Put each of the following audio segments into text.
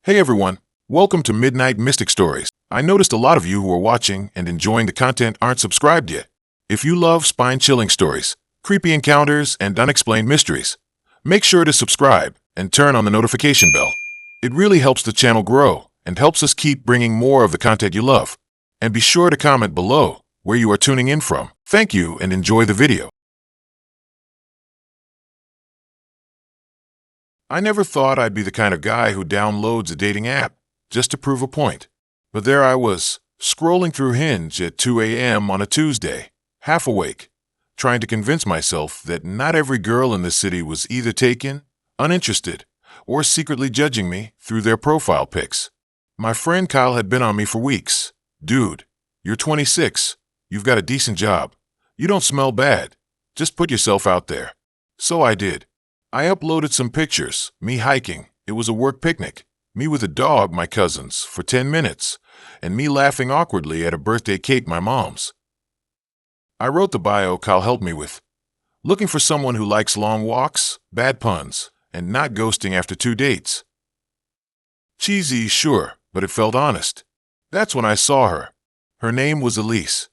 Hey everyone, welcome to Midnight Mystic Stories. I noticed a lot of you who are watching and enjoying the content aren't subscribed yet. If you love spine-chilling stories, creepy encounters, and unexplained mysteries, make sure to subscribe and turn on the notification bell. It really helps the channel grow and helps us keep bringing more of the content you love. And be sure to comment below where you are tuning in from. Thank you and enjoy the video. I never thought I'd be the kind of guy who downloads a dating app just to prove a point. But there I was, scrolling through Hinge at 2 a.m. on a Tuesday, half awake, trying to convince myself that not every girl in the city was either taken, uninterested, or secretly judging me through their profile pics. My friend Kyle had been on me for weeks. Dude, you're 26. You've got a decent job. You don't smell bad. Just put yourself out there. So I did. I uploaded some pictures, me hiking, it was a work picnic, me with a dog, my cousin's, for 10 minutes, and me laughing awkwardly at a birthday cake, my mom's. I wrote the bio Kyle helped me with. Looking for someone who likes long walks, bad puns, and not ghosting after 2 dates. Cheesy, sure, but it felt honest. That's when I saw her. Her name was Elise.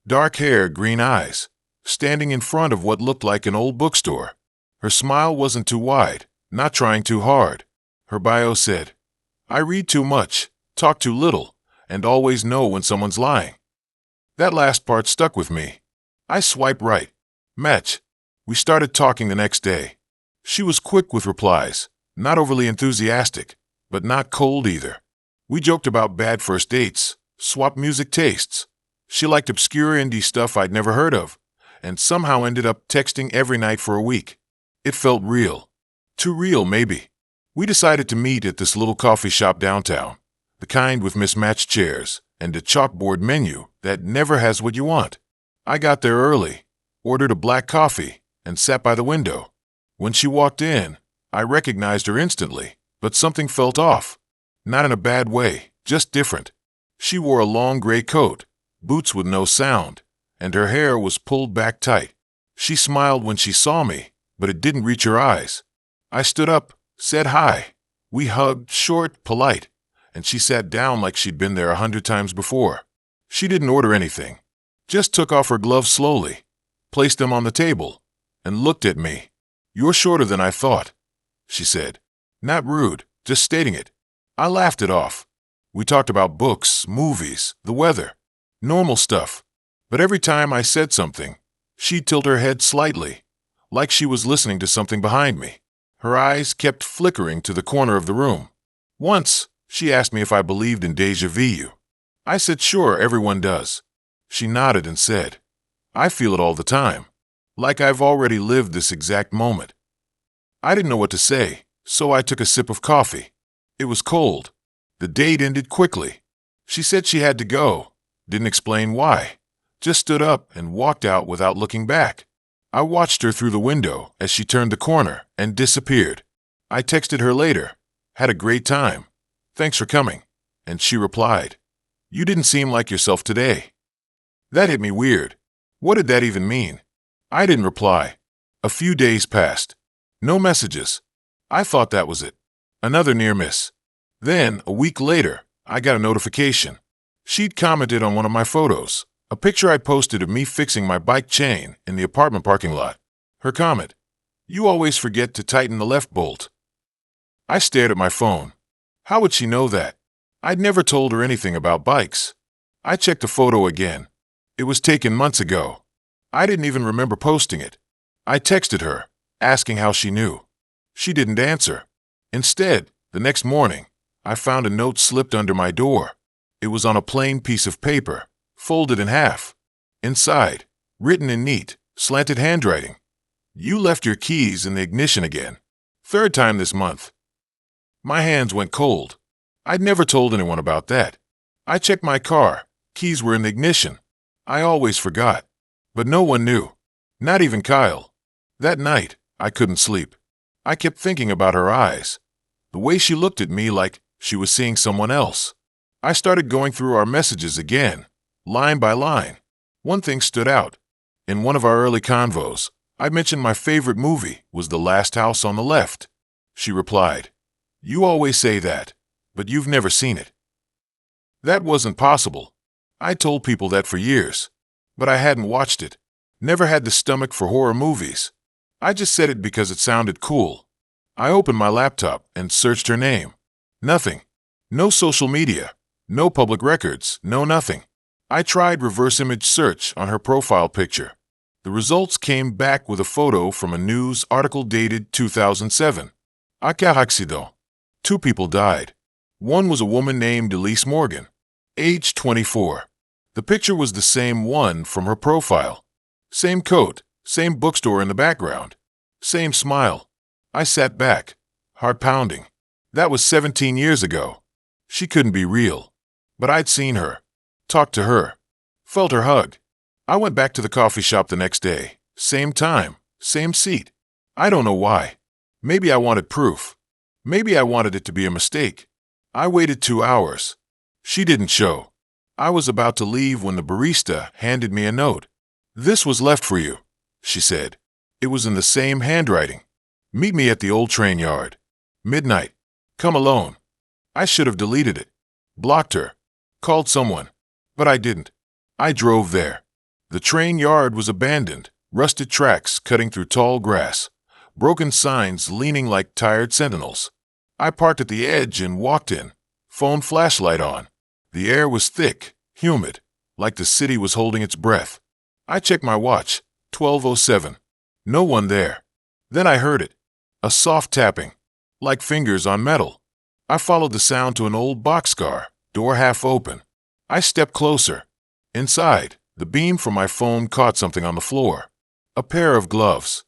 Dark hair, green eyes, standing in front of what looked like an old bookstore. Her smile wasn't too wide, not trying too hard. Her bio said, "I read too much, talk too little, and always know when someone's lying." That last part stuck with me. I swiped right. Match. We started talking the next day. She was quick with replies, not overly enthusiastic, but not cold either. We joked about bad first dates, swapped music tastes. She liked obscure indie stuff I'd never heard of, and somehow ended up texting every night for a week. It felt real. Too real, maybe. We decided to meet at this little coffee shop downtown, the kind with mismatched chairs and a chalkboard menu that never has what you want. I got there early, ordered a black coffee, and sat by the window. When she walked in, I recognized her instantly, but something felt off. Not in a bad way, just different. She wore a long gray coat, boots with no sound, and her hair was pulled back tight. She smiled when she saw me, but it didn't reach her eyes. I stood up, said hi. We hugged, short, polite, and she sat down like she'd been there 100 times before. She didn't order anything, just took off her gloves slowly, placed them on the table, and looked at me. "You're shorter than I thought," she said. Not rude, just stating it. I laughed it off. We talked about books, movies, the weather, normal stuff. But every time I said something, she'd tilt her head slightly, like she was listening to something behind me. Her eyes kept flickering to the corner of the room. Once, she asked me if I believed in déjà vu. I said sure, everyone does. She nodded and said, "I feel it all the time, like I've already lived this exact moment." I didn't know what to say, so I took a sip of coffee. It was cold. The date ended quickly. She said she had to go, didn't explain why, just stood up and walked out without looking back. I watched her through the window as she turned the corner and disappeared. I texted her later, "Had a great time. Thanks for coming." And she replied, "You didn't seem like yourself today." That hit me weird. What did that even mean? I didn't reply. A few days passed. No messages. I thought that was it. Another near miss. Then, a week later, I got a notification. She'd commented on one of my photos, a picture I posted of me fixing my bike chain in the apartment parking lot. Her comment, "You always forget to tighten the left bolt." I stared at my phone. How would she know that? I'd never told her anything about bikes. I checked the photo again. It was taken months ago. I didn't even remember posting it. I texted her, asking how she knew. She didn't answer. Instead, the next morning, I found a note slipped under my door. It was on a plain piece of paper, folded in half. Inside, written in neat, slanted handwriting, "You left your keys in the ignition again. 3rd time this month." My hands went cold. I'd never told anyone about that. I checked my car. Keys were in the ignition. I always forgot. But no one knew. Not even Kyle. That night, I couldn't sleep. I kept thinking about her eyes. The way she looked at me like she was seeing someone else. I started going through our messages again, line by line. One thing stood out. In one of our early convos, I mentioned my favorite movie was The Last House on the Left. She replied, "You always say that. but you've never seen it. That wasn't possible. I told people that for years, but I hadn't watched it. Never had the stomach for horror movies. I just said it because it sounded cool. I opened my laptop and searched her name. Nothing. No social media. No public records. No nothing. I tried reverse image search on her profile picture. The results came back with a photo from a news article dated 2007. Quel accident. 2 people died. One was a woman named Elise Morgan, age 24. The picture was the same one from her profile. Same coat, same bookstore in the background. Same smile. I sat back, heart pounding. That was 17 years ago. She couldn't be real. But I'd seen her, talked to her, felt her hug. I went back to the coffee shop the next day. Same time, same seat. I don't know why. Maybe I wanted proof. Maybe I wanted it to be a mistake. I waited 2 hours. She didn't show. I was about to leave when the barista handed me a note. "This was left for you," she said. It was in the same handwriting. "Meet me at the old train yard. Midnight. Come alone." I should have deleted it, blocked her, called someone, but I didn't. I drove there. The train yard was abandoned, rusted tracks cutting through tall grass, broken signs leaning like tired sentinels. I parked at the edge and walked in, phone flashlight on. The air was thick, humid, like the city was holding its breath. I checked my watch, 12:07. No one there. Then I heard it, a soft tapping, like fingers on metal. I followed the sound to an old boxcar, door half open. I stepped closer. Inside, the beam from my phone caught something on the floor. A pair of gloves.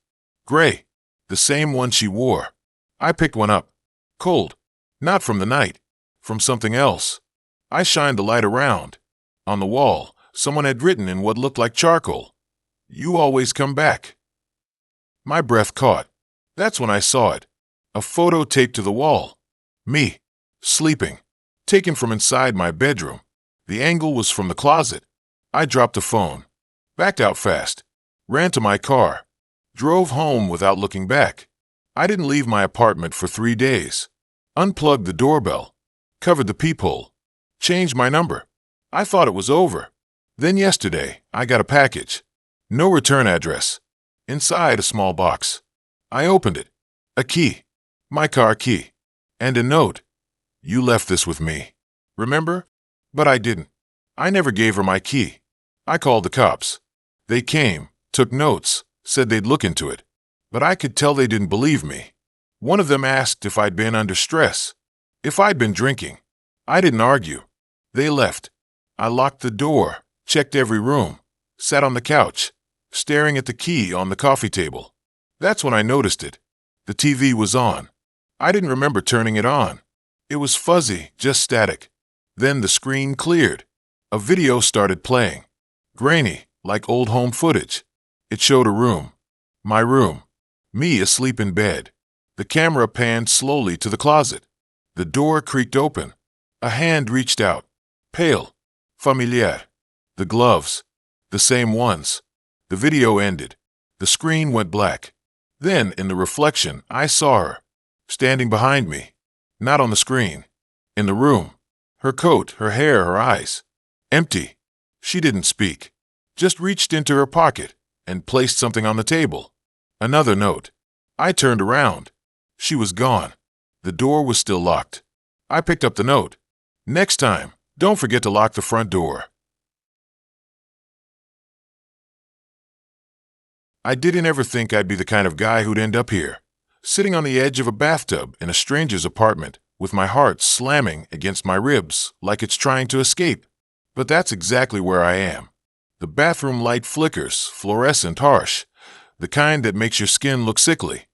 Gray. The same one she wore. I picked one up. Cold. Not from the night. From something else. I shined the light around. On the wall, someone had written in what looked like charcoal, "You always come back." My breath caught. That's when I saw it. A photo taped to the wall. Me. Sleeping. Taken from inside my bedroom. The angle was from the closet. I dropped the phone. Backed out fast. Ran to my car. Drove home without looking back. I didn't leave my apartment for 3 days. Unplugged the doorbell. Covered the peephole. Changed my number. I thought it was over. Then yesterday, I got a package. No return address. Inside a small box. I opened it. A key. My car key. And a note. "You left this with me. Remember?" But I didn't. I never gave her my key. I called the cops. They came, took notes, said they'd look into it. But I could tell they didn't believe me. One of them asked if I'd been under stress, if I'd been drinking. I didn't argue. They left. I locked the door, checked every room, sat on the couch, staring at the key on the coffee table. That's when I noticed it. The TV was on. I didn't remember turning it on. It was fuzzy, just static. Then the screen cleared. A video started playing. Grainy, like old home footage. It showed a room. My room. Me asleep in bed. The camera panned slowly to the closet. The door creaked open. A hand reached out. Pale. Familiar. The gloves. The same ones. The video ended. The screen went black. Then, in the reflection, I saw her. Standing behind me. Not on the screen. In the room. Her coat, her hair, her eyes. Empty. She didn't speak. Just reached into her pocket and placed something on the table. Another note. I turned around. She was gone. The door was still locked. I picked up the note. "Next time, don't forget to lock the front door." I didn't ever think I'd be the kind of guy who'd end up here, sitting on the edge of a bathtub in a stranger's apartment, with my heart slamming against my ribs like it's trying to escape. But that's exactly where I am. The bathroom light flickers, fluorescent, harsh, the kind that makes your skin look sickly.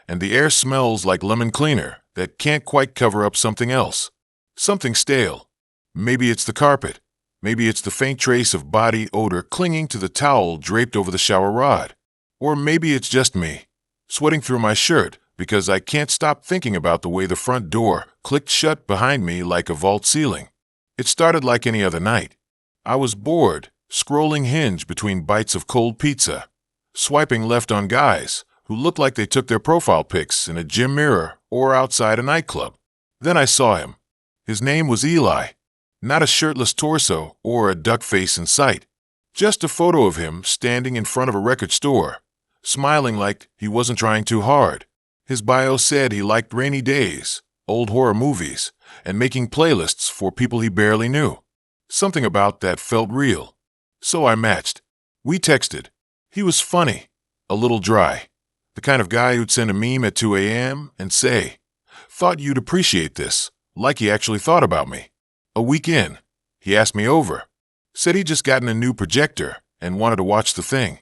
And the air smells like lemon cleaner that can't quite cover up something else. Something stale. Maybe it's the carpet. Maybe it's the faint trace of body odor clinging to the towel draped over the shower rod. Or maybe it's just me, sweating through my shirt because I can't stop thinking about the way the front door clicked shut behind me like a vault ceiling. It started like any other night. I was bored, scrolling Hinge between bites of cold pizza, swiping left on guys who looked like they took their profile pics in a gym mirror or outside a nightclub. Then I saw him. His name was Eli. Not a shirtless torso or a duck face in sight. Just a photo of him standing in front of a record store, smiling like he wasn't trying too hard. His bio said he liked rainy days, old horror movies, and making playlists for people he barely knew. Something about that felt real. So I matched. We texted. He was funny, a little dry. The kind of guy who'd send a meme at 2 a.m. and say, "Thought you'd appreciate this," like he actually thought about me. A week in, he asked me over. Said he'd just gotten a new projector and wanted to watch the thing.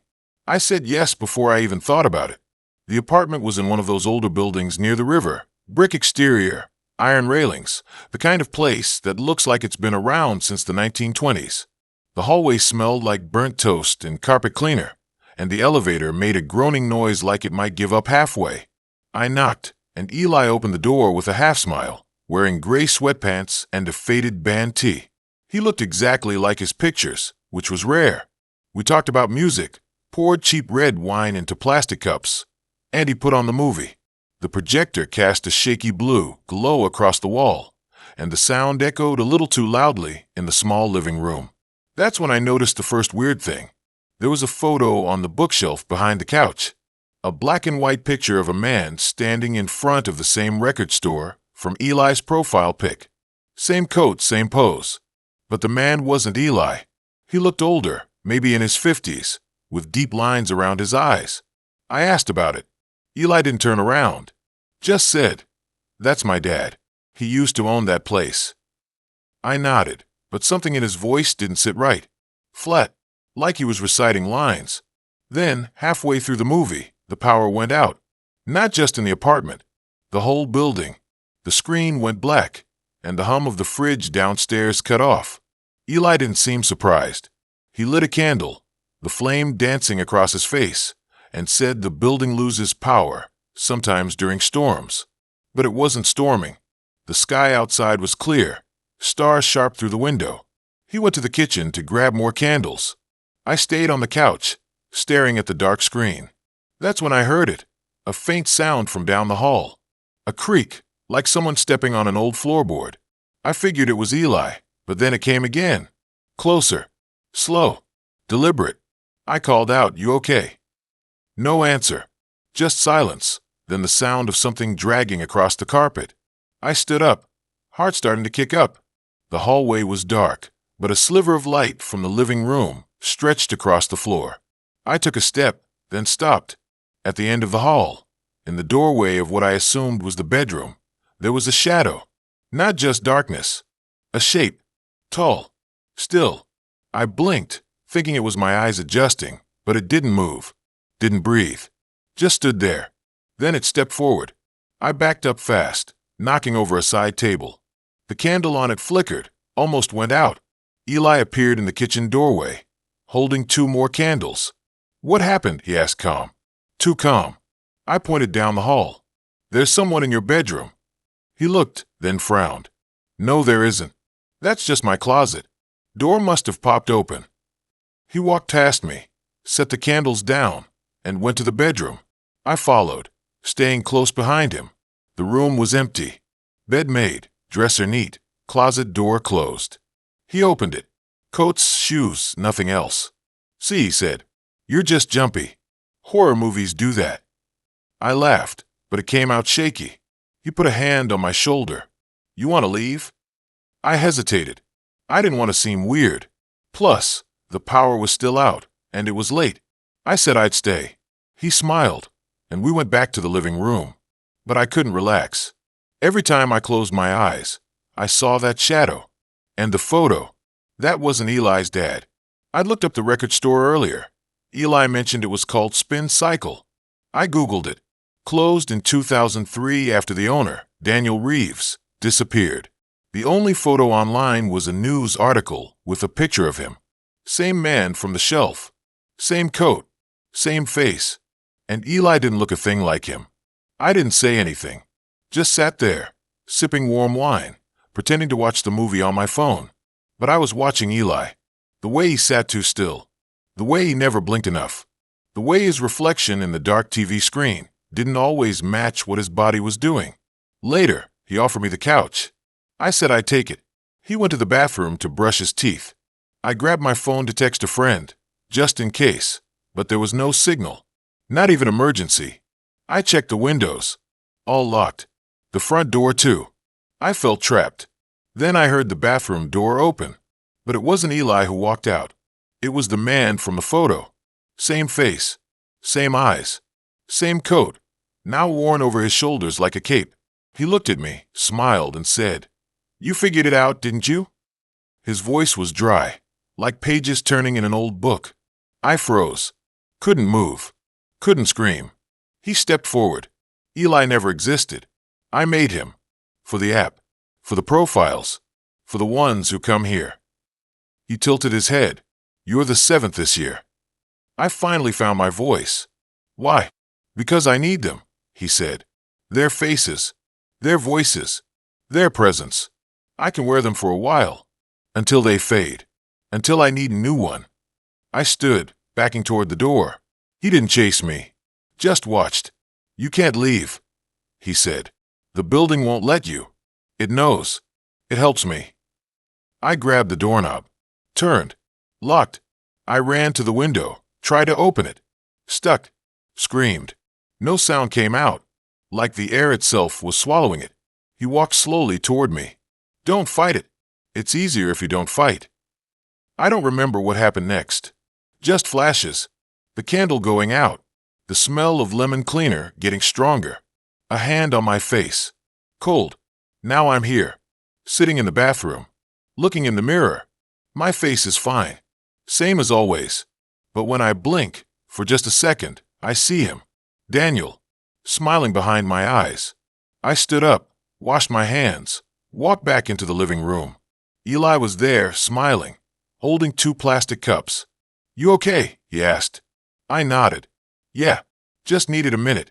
I said yes before I even thought about it. The apartment was in one of those older buildings near the river. Brick exterior, iron railings, the kind of place that looks like it's been around since the 1920s. The hallway smelled like burnt toast and carpet cleaner, and the elevator made a groaning noise like it might give up halfway. I knocked, and Eli opened the door with a half smile, wearing gray sweatpants and a faded band tee. He looked exactly like his pictures, which was rare. We talked about music, poured cheap red wine into plastic cups, and he put on the movie. The projector cast a shaky blue glow across the wall, and the sound echoed a little too loudly in the small living room. That's when I noticed the first weird thing. There was a photo on the bookshelf behind the couch. A black and white picture of a man standing in front of the same record store from Eli's profile pic. Same coat, same pose. But the man wasn't Eli. He looked older, maybe in his 50s, with deep lines around his eyes. I asked about it. Eli didn't turn around. Just said, "That's my dad. He used to own that place." I nodded, but something in his voice didn't sit right. Flat, like he was reciting lines. Then, halfway through the movie, the power went out. Not just in the apartment, the whole building. The screen went black, and the hum of the fridge downstairs cut off. Eli didn't seem surprised. He lit a candle, the flame dancing across his face, and said the building loses power, sometimes during storms. But it wasn't storming. The sky outside was clear, stars sharp through the window. He went to the kitchen to grab more candles. I stayed on the couch, staring at the dark screen. That's when I heard it, a faint sound from down the hall. A creak, like someone stepping on an old floorboard. I figured it was Eli, but then it came again. Closer. Slow. Deliberate. I called out, "You okay?" No answer. Just silence, then the sound of something dragging across the carpet. I stood up, heart starting to kick up. The hallway was dark, but a sliver of light from the living room stretched across the floor. I took a step, then stopped. At the end of the hall, in the doorway of what I assumed was the bedroom, there was a shadow. Not just darkness. A shape. Tall. Still. I blinked, thinking it was my eyes adjusting, but it didn't move. Didn't breathe. Just stood there. Then it stepped forward. I backed up fast, knocking over a side table. The candle on it flickered, almost went out. Eli appeared in the kitchen doorway, holding 2 more candles. "What happened?" he asked calm. Too calm. I pointed down the hall. "There's someone in your bedroom." He looked, then frowned. "No, there isn't. That's just my closet. Door must have popped open." He walked past me, set the candles down, and went to the bedroom. I followed, staying close behind him. The room was empty. Bed made, dresser neat, closet door closed. He opened it. Coats, shoes, nothing else. "See," he said, "you're just jumpy. Horror movies do that." I laughed, but it came out shaky. He put a hand on my shoulder. "You want to leave?" I hesitated. I didn't want to seem weird. Plus, the power was still out, and it was late. I said I'd stay. He smiled, and we went back to the living room. But I couldn't relax. Every time I closed my eyes, I saw that shadow. And the photo. That wasn't Eli's dad. I'd looked up the record store earlier. Eli mentioned it was called Spin Cycle. I Googled it. Closed in 2003 after the owner, Daniel Reeves, disappeared. The only photo online was a news article with a picture of him. Same man from the shelf. Same coat. Same face. And Eli didn't look a thing like him. I didn't say anything. Just sat there, sipping warm wine, pretending to watch the movie on my phone. But I was watching Eli. The way he sat too still. The way he never blinked enough. The way his reflection in the dark TV screen didn't always match what his body was doing. Later, he offered me the couch. I said I'd take it. He went to the bathroom to brush his teeth. I grabbed my phone to text a friend, just in case, but there was no signal. Not even emergency. I checked the windows. All locked. The front door too. I felt trapped. Then I heard the bathroom door open. But it wasn't Eli who walked out. It was the man from the photo. Same face. Same eyes. Same coat, now worn over his shoulders like a cape. He looked at me, smiled, and said, "You figured it out, didn't you?" His voice was dry, like pages turning in an old book. I froze. Couldn't move. Couldn't scream. He stepped forward. Eli never existed. I made him. For the app. For the profiles. For the ones who come here. He tilted his head. "You're the 7th this year." I finally found my voice. "Why?" "Because I need them," he said. "Their faces. Their voices. Their presence. I can wear them for a while. Until they fade. Until I need a new one." I stood, backing toward the door. He didn't chase me. Just watched. "You can't leave," he said. "The building won't let you. It knows. It helps me." I grabbed the doorknob. Turned. Locked. I ran to the window. Tried to open it. Stuck. Screamed. No sound came out. Like the air itself was swallowing it. He walked slowly toward me. "Don't fight it. It's easier if you don't fight." I don't remember what happened next. Just flashes. The candle going out. The smell of lemon cleaner getting stronger. A hand on my face. Cold. Now I'm here. Sitting in the bathroom. Looking in the mirror. My face is fine. Same as always. But when I blink, for just a second, I see him. Daniel. Smiling behind my eyes. I stood up, washed my hands, walked back into the living room. Eli was there, smiling, holding 2 plastic cups. "You okay?" he asked. I nodded. "Yeah, just needed a minute."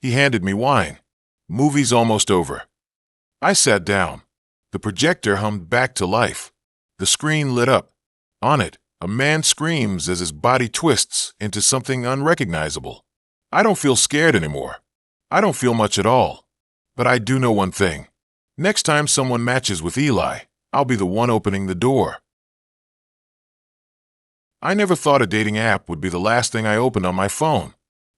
He handed me wine. "Movie's almost over." I sat down. The projector hummed back to life. The screen lit up. On it, a man screams as his body twists into something unrecognizable. I don't feel scared anymore. I don't feel much at all. But I do know one thing. Next time someone matches with Eli, I'll be the one opening the door. I never thought a dating app would be the last thing I opened on my phone.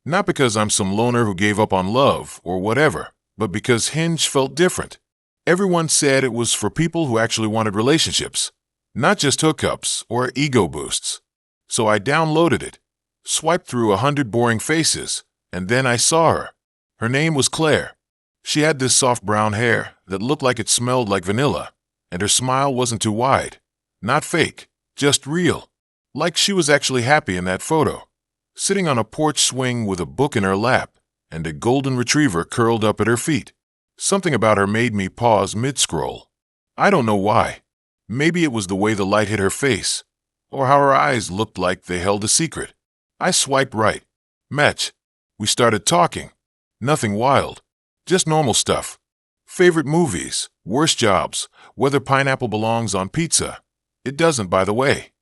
Not because I'm some loner who gave up on love or whatever, but because Hinge felt different. Everyone said it was for people who actually wanted relationships, not just hookups or ego boosts. So I downloaded it, swiped through 100 boring faces, and then I saw her. Her name was Claire. She had this soft brown hair that looked like it smelled like vanilla, and her smile wasn't too wide. Not fake, just real. Like she was actually happy in that photo. Sitting on a porch swing with a book in her lap and a golden retriever curled up at her feet. Something about her made me pause mid-scroll. I don't know why. Maybe it was the way the light hit her face, or how her eyes looked like they held a secret. I swiped right. Match. We started talking. Nothing wild. Just normal stuff. Favorite movies, worst jobs, whether pineapple belongs on pizza. It doesn't, by the way.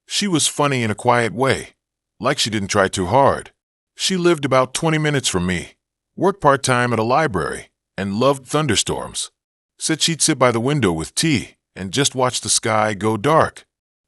She was funny in a quiet way, like she didn't try too hard. She lived about 20 minutes from me, worked part-time at a library, and loved thunderstorms. Said she'd sit by the window with tea and just watch the sky go dark.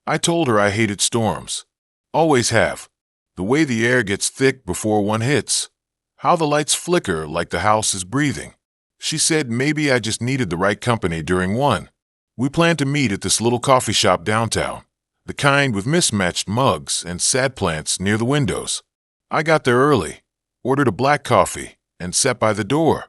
I told her I hated storms. Always have. The way the air gets thick before one hits. How the lights flicker like the house is breathing. She said maybe I just needed the right company during one. We planned to meet at this little coffee shop downtown, the kind with mismatched mugs and sad plants near the windows. I got there early, ordered a black coffee, and sat by the door.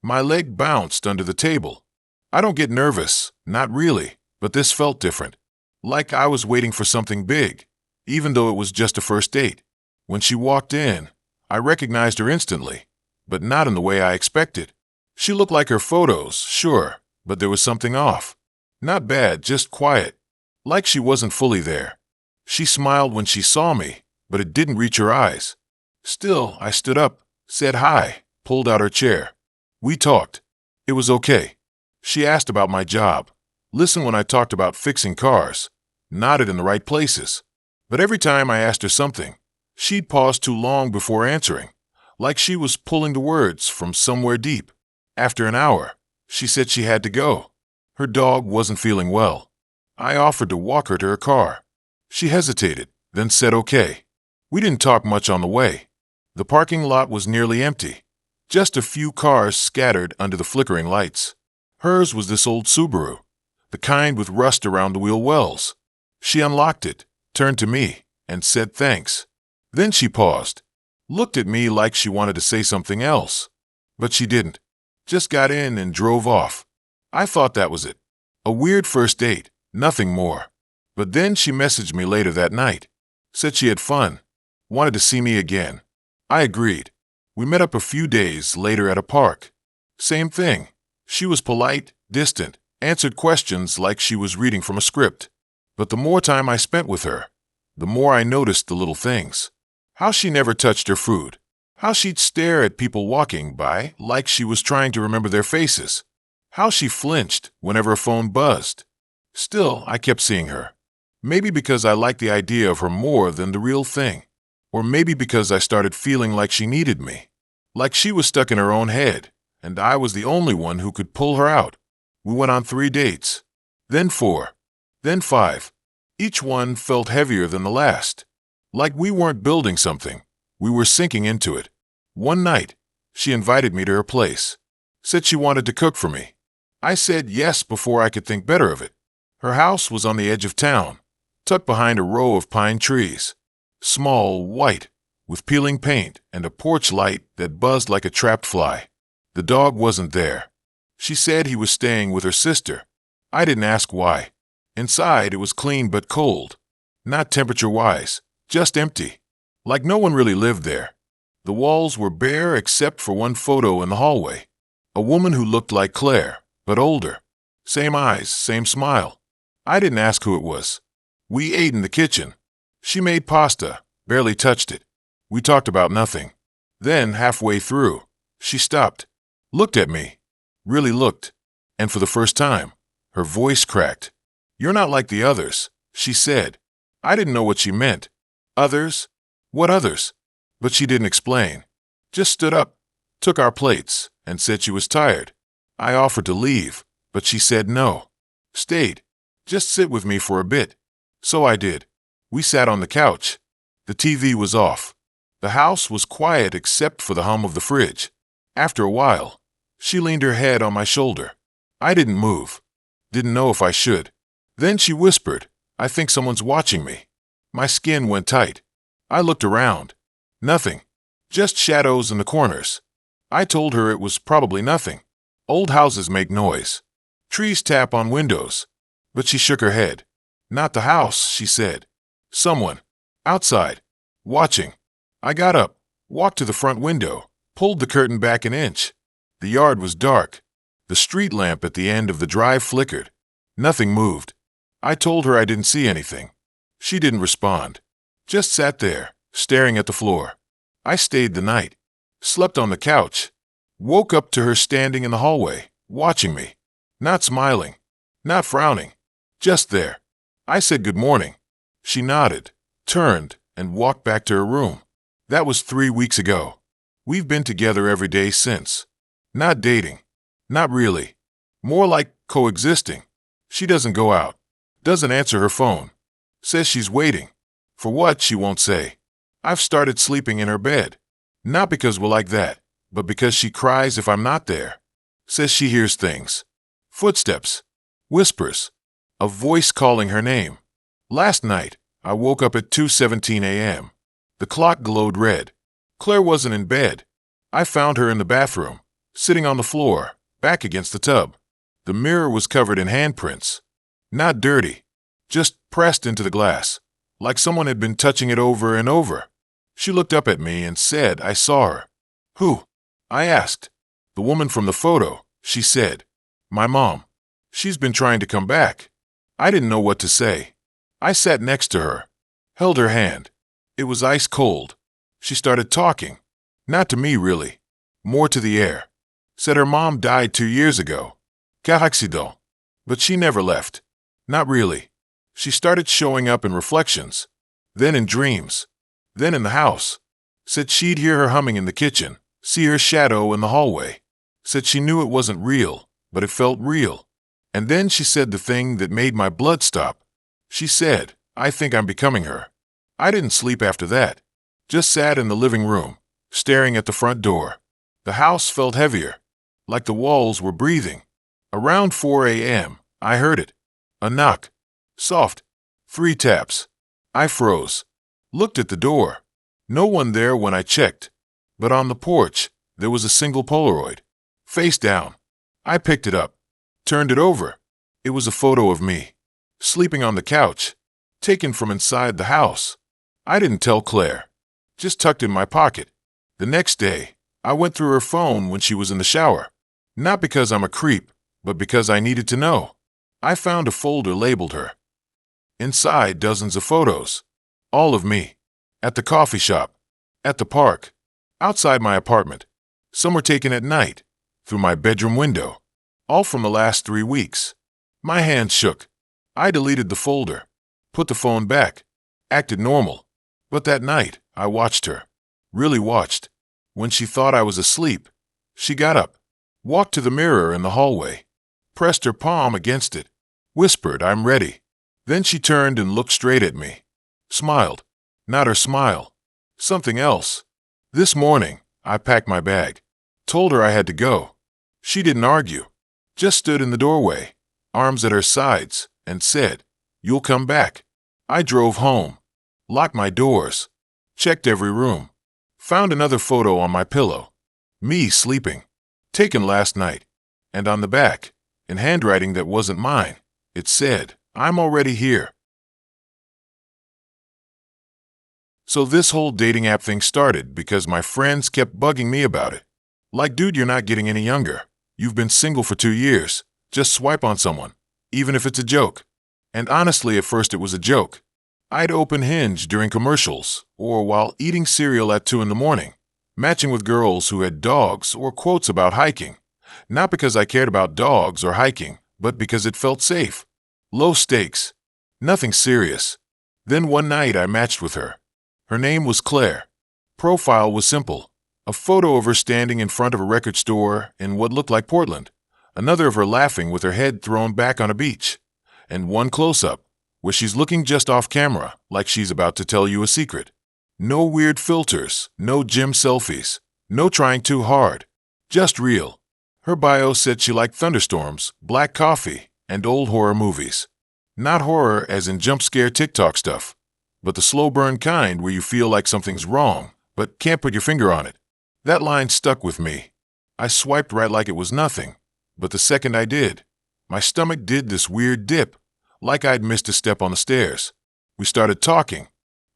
My leg bounced under the table. I don't get nervous, not really, but this felt different. Like I was waiting for something big, even though it was just a first date. When she walked in, I recognized her instantly, but not in the way I expected. She looked like her photos, sure, but there was something off. Not bad, just quiet. Like she wasn't fully there. She smiled when she saw me, but it didn't reach her eyes. Still, I stood up, said hi, pulled out her chair. We talked. It was okay. She asked about my job, listened when I talked about fixing cars, nodded in the right places. But every time I asked her something, she'd pause too long before answering, like she was pulling the words from somewhere deep. After an hour, she said she had to go. Her dog wasn't feeling well. I offered to walk her to her car. She hesitated, then said okay. We didn't talk much on the way. The parking lot was nearly empty. Just a few cars scattered under the flickering lights. Hers was this old Subaru, the kind with rust around the wheel wells. She unlocked it, turned to me, and said thanks. Then she paused, looked at me like she wanted to say something else. But she didn't. Just got in and drove off. I thought that was it. A weird first date, nothing more. But then she messaged me later that night. Said she had fun. Wanted to see me again. I agreed. We met up a few days later at a park. Same thing. She was polite, distant, answered questions like she was reading from a script. But the more time I spent with her, the more I noticed the little things. How she never touched her food. How she'd stare at people walking by like she was trying to remember their faces. How she flinched whenever a phone buzzed. Still, I kept seeing her. Maybe because I liked the idea of her more than the real thing. Or maybe because I started feeling like she needed me. Like she was stuck in her own head, and I was the only one who could pull her out. We went on 3 dates. Then 4. Then 5. Each one felt heavier than the last. Like we weren't building something. We were sinking into it. One night, she invited me to her place. Said she wanted to cook for me. I said yes before I could think better of it. Her house was on the edge of town, tucked behind a row of pine trees. Small, white, with peeling paint and a porch light that buzzed like a trapped fly. The dog wasn't there. She said he was staying with her sister. I didn't ask why. Inside, it was clean but cold. Not temperature-wise, just empty. Like no one really lived there. The walls were bare except for one photo in the hallway. A woman who looked like Claire, but older. Same eyes, same smile. I didn't ask who it was. We ate in the kitchen. She made pasta, barely touched it. We talked about nothing. Then, halfway through, she stopped, looked at me, really looked, and for the first time, her voice cracked. "You're not like the others," she said. I didn't know what she meant. Others? What others? But she didn't explain. Just stood up, took our plates, and said she was tired. I offered to leave, but she said no. Stayed. Just sit with me for a bit. So I did. We sat on the couch. The TV was off. The house was quiet except for the hum of the fridge. After a while, she leaned her head on my shoulder. I didn't move. Didn't know if I should. Then she whispered, "I think someone's watching me." My skin went tight. I looked around. Nothing. Just shadows in the corners. I told her it was probably nothing. Old houses make noise. Trees tap on windows. But she shook her head. "Not the house," she said. "Someone. Outside. Watching." I got up, walked to the front window, pulled the curtain back an inch. The yard was dark. The street lamp at the end of the drive flickered. Nothing moved. I told her I didn't see anything. She didn't respond. Just sat there, staring at the floor. I stayed the night. Slept on the couch. Woke up to her standing in the hallway, watching me. Not smiling. Not frowning. Just there. I said good morning. She nodded, turned, and walked back to her room. That was 3 weeks ago. We've been together every day since. Not dating. Not really. More like coexisting. She doesn't go out. Doesn't answer her phone. Says she's waiting. For what, she won't say. I've started sleeping in her bed. Not because we're like that, but because she cries if I'm not there. Says she hears things. Footsteps. Whispers. A voice calling her name. Last night, I woke up at 2:17 a.m. The clock glowed red. Claire wasn't in bed. I found her in the bathroom, sitting on the floor, back against the tub. The mirror was covered in handprints. Not dirty, just pressed into the glass, like someone had been touching it over and over. She looked up at me and said I saw her. "Who?" I asked. "The woman from the photo," she said. "My mom. She's been trying to come back." I didn't know what to say. I sat next to her, held her hand. It was ice cold. She started talking. Not to me, really. More to the air. Said her mom died 2 years ago. Car accident. But she never left. Not really. She started showing up in reflections. Then in dreams. Then in the house. Said she'd hear her humming in the kitchen, see her shadow in the hallway. Said she knew it wasn't real, but it felt real. And then she said the thing that made my blood stop. She said, "I think I'm becoming her." I didn't sleep after that. Just sat in the living room, staring at the front door. The house felt heavier, like the walls were breathing. Around 4 a.m., I heard it. A knock. Soft. 3 taps. I froze. Looked at the door. No one there when I checked. But on the porch, there was a single Polaroid. Face down. I picked it up. Turned it over. It was a photo of me, sleeping on the couch, taken from inside the house. I didn't tell Claire. Just tucked in my pocket. The next day, I went through her phone when she was in the shower. Not because I'm a creep, but because I needed to know. I found a folder labeled her. Inside, dozens of photos. All of me. At the coffee shop. At the park. Outside my apartment. Some were taken at night. Through my bedroom window. All from the last 3 weeks. My hands shook. I deleted the folder. Put the phone back. Acted normal. But that night, I watched her. Really watched. When she thought I was asleep, she got up. Walked to the mirror in the hallway. Pressed her palm against it. Whispered, "I'm ready." Then she turned and looked straight at me. Smiled. Not her smile. Something else. This morning, I packed my bag. Told her I had to go. She didn't argue. Just stood in the doorway, arms at her sides, and said, "You'll come back." I drove home. Locked my doors. Checked every room. Found another photo on my pillow. Me sleeping. Taken last night. And on the back, in handwriting that wasn't mine, it said, "I'm already here." So this whole dating app thing started because my friends kept bugging me about it. Like, dude, you're not getting any younger. You've been single for 2 years. Just swipe on someone, even if it's a joke. And honestly, at first it was a joke. I'd open Hinge during commercials or while eating cereal at 2 in the morning, matching with girls who had dogs or quotes about hiking. Not because I cared about dogs or hiking, but because it felt safe. Low stakes. Nothing serious. Then one night I matched with her. Her name was Claire. Profile was simple. A photo of her standing in front of a record store in what looked like Portland. Another of her laughing with her head thrown back on a beach. And one close-up, where she's looking just off camera, like she's about to tell you a secret. No weird filters, no gym selfies, no trying too hard. Just real. Her bio said she liked thunderstorms, black coffee, and old horror movies. Not horror as in jump scare TikTok stuff, but the slow burn kind where you feel like something's wrong, but can't put your finger on it. That line stuck with me. I swiped right like it was nothing, but the second I did, my stomach did this weird dip, like I'd missed a step on the stairs. We started talking.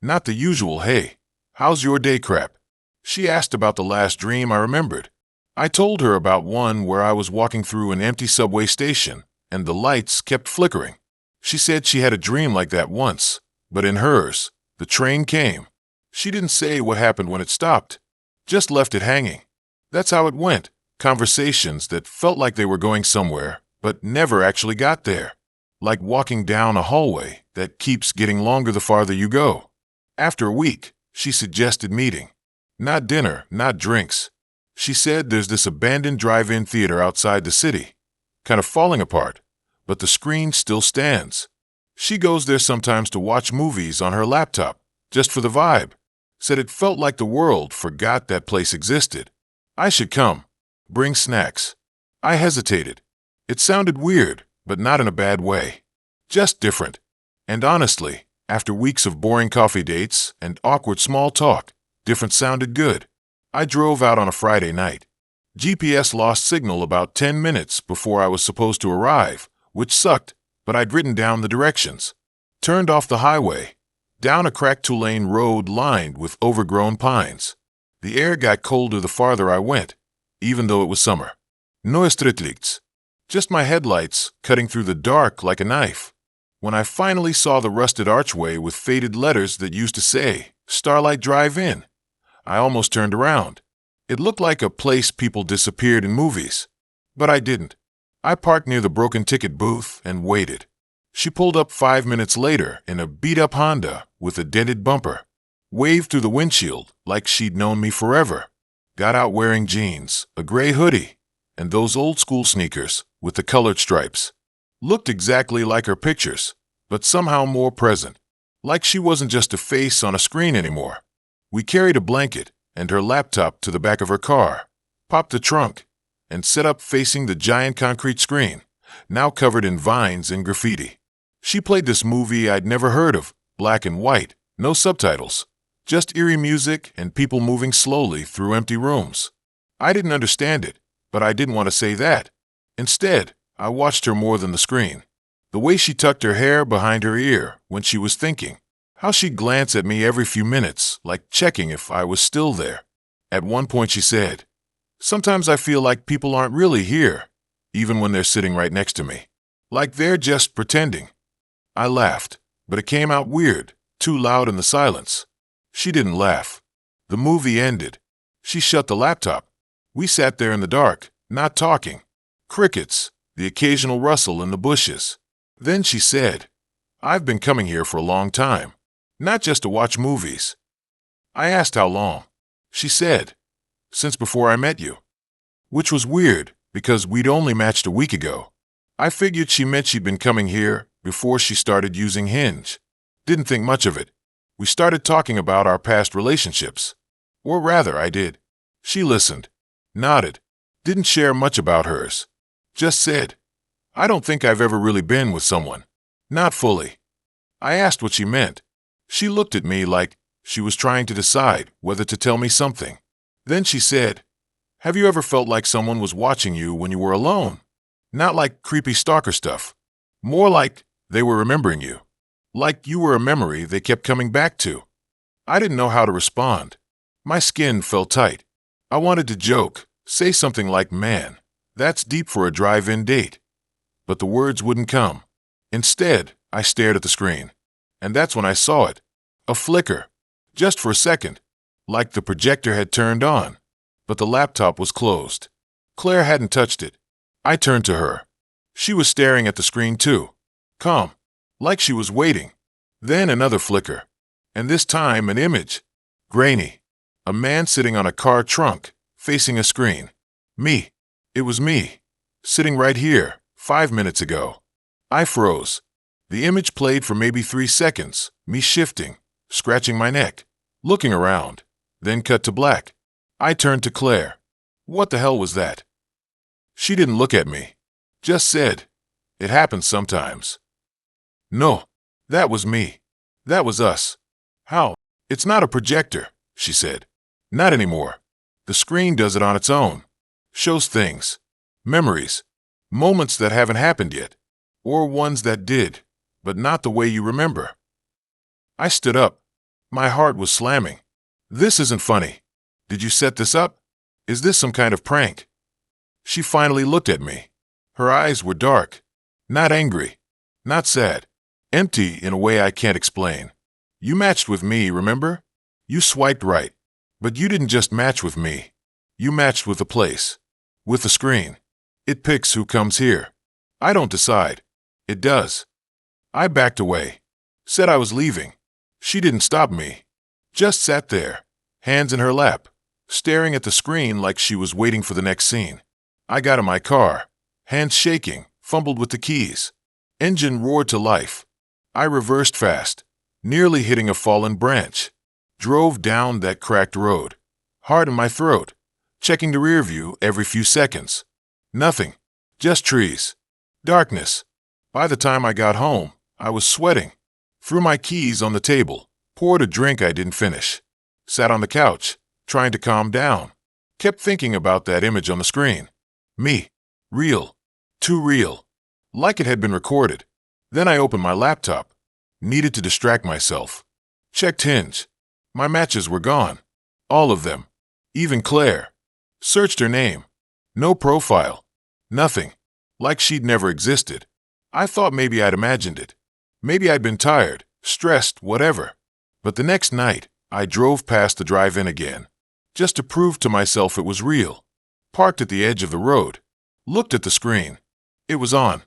Not the usual, "Hey, how's your day" crap. She asked about the last dream I remembered. I told her about one where I was walking through an empty subway station, and the lights kept flickering. She said she had a dream like that once, but in hers, the train came. She didn't say what happened when it stopped, just left it hanging. That's how it went. Conversations that felt like they were going somewhere, but never actually got there. Like walking down a hallway that keeps getting longer the farther you go. After a week, she suggested meeting. Not dinner, not drinks. She said there's this abandoned drive-in theater outside the city, kind of falling apart, but the screen still stands. She goes there sometimes to watch movies on her laptop, just for the vibe. Said it felt like the world forgot that place existed. I should come. Bring snacks. I hesitated. It sounded weird, but not in a bad way. Just different. And honestly, after weeks of boring coffee dates and awkward small talk, different sounded good. I drove out on a Friday night. GPS lost signal about 10 minutes before I was supposed to arrive, which sucked, but I'd written down the directions. Turned off the highway, down a cracked two-lane road lined with overgrown pines. The air got colder the farther I went, even though it was summer. No streetlights. Just my headlights cutting through the dark like a knife. When I finally saw the rusted archway with faded letters that used to say, "Starlight Drive-In," I almost turned around. It looked like a place people disappeared in movies. But I didn't. I parked near the broken ticket booth and waited. She pulled up 5 minutes later in a beat-up Honda with a dented bumper. Waved through the windshield like she'd known me forever. Got out wearing jeans, a gray hoodie, and those old-school sneakers with the colored stripes. Looked exactly like her pictures, but somehow more present. Like she wasn't just a face on a screen anymore. We carried a blanket and her laptop to the back of her car, popped the trunk, and set up facing the giant concrete screen, now covered in vines and graffiti. She played this movie I'd never heard of, black and white, no subtitles, just eerie music and people moving slowly through empty rooms. I didn't understand it, but I didn't want to say that. Instead, I watched her more than the screen. The way she tucked her hair behind her ear when she was thinking. How she'd glance at me every few minutes, like checking if I was still there. At one point she said, "Sometimes I feel like people aren't really here, even when they're sitting right next to me. Like they're just pretending." I laughed, but it came out weird, too loud in the silence. She didn't laugh. The movie ended. She shut the laptop. We sat there in the dark, not talking. Crickets, the occasional rustle in the bushes. Then she said, "I've been coming here for a long time, not just to watch movies." I asked how long. She said, "Since before I met you." Which was weird, because we'd only matched a week ago. I figured she meant she'd been coming here before she started using Hinge. Didn't think much of it. We started talking about our past relationships. Or rather, I did. She listened, nodded, didn't share much about hers. Just said, "I don't think I've ever really been with someone. Not fully." I asked what she meant. She looked at me like she was trying to decide whether to tell me something. Then she said, "Have you ever felt like someone was watching you when you were alone? Not like creepy stalker stuff. More like they were remembering you. Like you were a memory they kept coming back to." I didn't know how to respond. My skin felt tight. I wanted to joke, say something like, "Man, that's deep for a drive-in date." But the words wouldn't come. Instead, I stared at the screen. And that's when I saw it. A flicker. Just for a second. Like the projector had turned on. But the laptop was closed. Claire hadn't touched it. I turned to her. She was staring at the screen too. Calm. Like she was waiting. Then another flicker. And this time an image. Grainy. A man sitting on a car trunk, facing a screen. Me. It was me. Sitting right here, 5 minutes ago. I froze. The image played for maybe 3 seconds, me shifting, scratching my neck, looking around, then cut to black. I turned to Claire. What the hell was that? She didn't look at me. Just said, "It happens sometimes." No, that was me. That was us. How? "It's not a projector," she said. "Not anymore. The screen does it on its own. Shows things. Memories. Moments that haven't happened yet. Or ones that did, but not the way you remember." I stood up. My heart was slamming. This isn't funny. Did you set this up? Is this some kind of prank? She finally looked at me. Her eyes were dark. Not angry. Not sad. Empty in a way I can't explain. "You matched with me, remember? You swiped right. But you didn't just match with me. You matched with the place. With the screen. It picks who comes here. I don't decide. It does." I backed away. Said I was leaving. She didn't stop me. Just sat there, hands in her lap, staring at the screen like she was waiting for the next scene. I got in my car, hands shaking, fumbled with the keys. Engine roared to life. I reversed fast, nearly hitting a fallen branch. Drove down that cracked road, heart in my throat, checking the rear view every few seconds. Nothing. Just trees. Darkness. By the time I got home, I was sweating. Threw my keys on the table, poured a drink I didn't finish. Sat on the couch, trying to calm down. Kept thinking about that image on the screen. Me. Real. Too real. Like it had been recorded. Then I opened my laptop. Needed to distract myself. Checked Hinge. My matches were gone. All of them. Even Claire. Searched her name. No profile. Nothing. Like she'd never existed. I thought maybe I'd imagined it. Maybe I'd been tired, stressed, whatever. But the next night, I drove past the drive-in again. Just to prove to myself it was real. Parked at the edge of the road. Looked at the screen. It was on.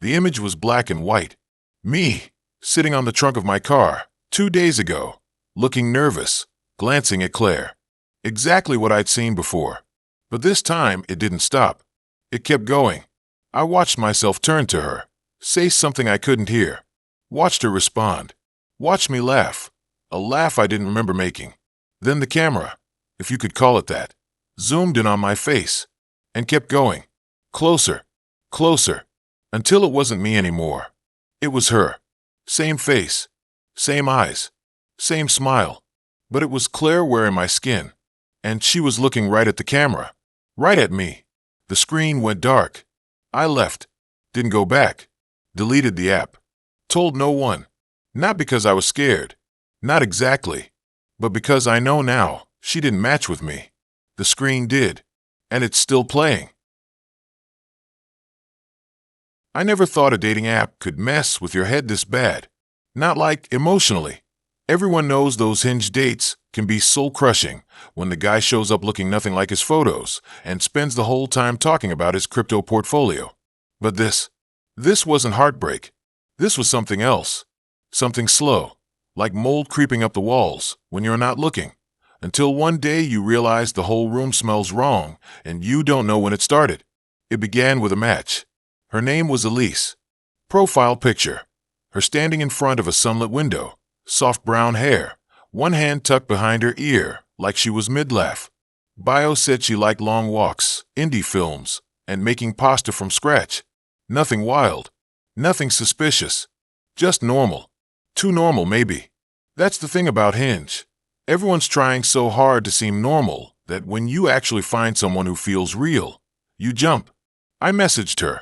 The image was black and white. Me, sitting on the trunk of my car, 2 days ago. Looking nervous, glancing at Claire. Exactly what I'd seen before. But this time, it didn't stop. It kept going. I watched myself turn to her, say something I couldn't hear. Watched her respond. Watched me laugh. A laugh I didn't remember making. Then the camera, if you could call it that, zoomed in on my face and kept going. Closer, closer, until it wasn't me anymore. It was her. Same face, same eyes, same smile. But it was Claire wearing my skin. And she was looking right at the camera. Right at me. The screen went dark. I left. Didn't go back. Deleted the app. Told no one. Not because I was scared. Not exactly. But because I know now, she didn't match with me. The screen did. And it's still playing. I never thought a dating app could mess with your head this bad. Not like emotionally. Everyone knows those Hinge dates can be soul-crushing when the guy shows up looking nothing like his photos and spends the whole time talking about his crypto portfolio. But this wasn't heartbreak. This was something else. Something slow, like mold creeping up the walls when you're not looking, until one day you realize the whole room smells wrong and you don't know when it started. It began with a match. Her name was Elise. Profile picture. Her standing in front of a sunlit window. Soft brown hair, one hand tucked behind her ear, like she was mid-laugh. Bio said she liked long walks, indie films, and making pasta from scratch. Nothing wild, nothing suspicious, just normal. Too normal, maybe. That's the thing about Hinge. Everyone's trying so hard to seem normal that when you actually find someone who feels real, you jump. I messaged her.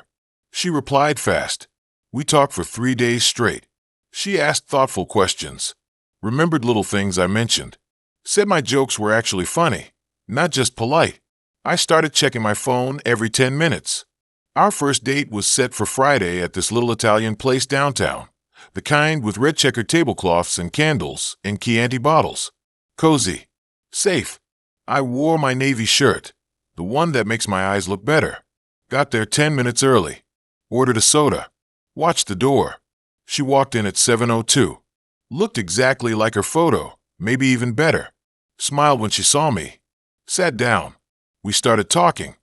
She replied fast. We talked for 3 days straight. She asked thoughtful questions, remembered little things I mentioned, said my jokes were actually funny, not just polite. I started checking my phone every 10 minutes. Our first date was set for Friday at this little Italian place downtown, the kind with red checkered tablecloths and candles in Chianti bottles. Cozy. Safe. I wore my navy shirt, the one that makes my eyes look better. Got there 10 minutes early. Ordered a soda. Watched the door. She walked in at 7:02. Looked exactly like her photo, maybe even better. Smiled when she saw me. Sat down. We started talking.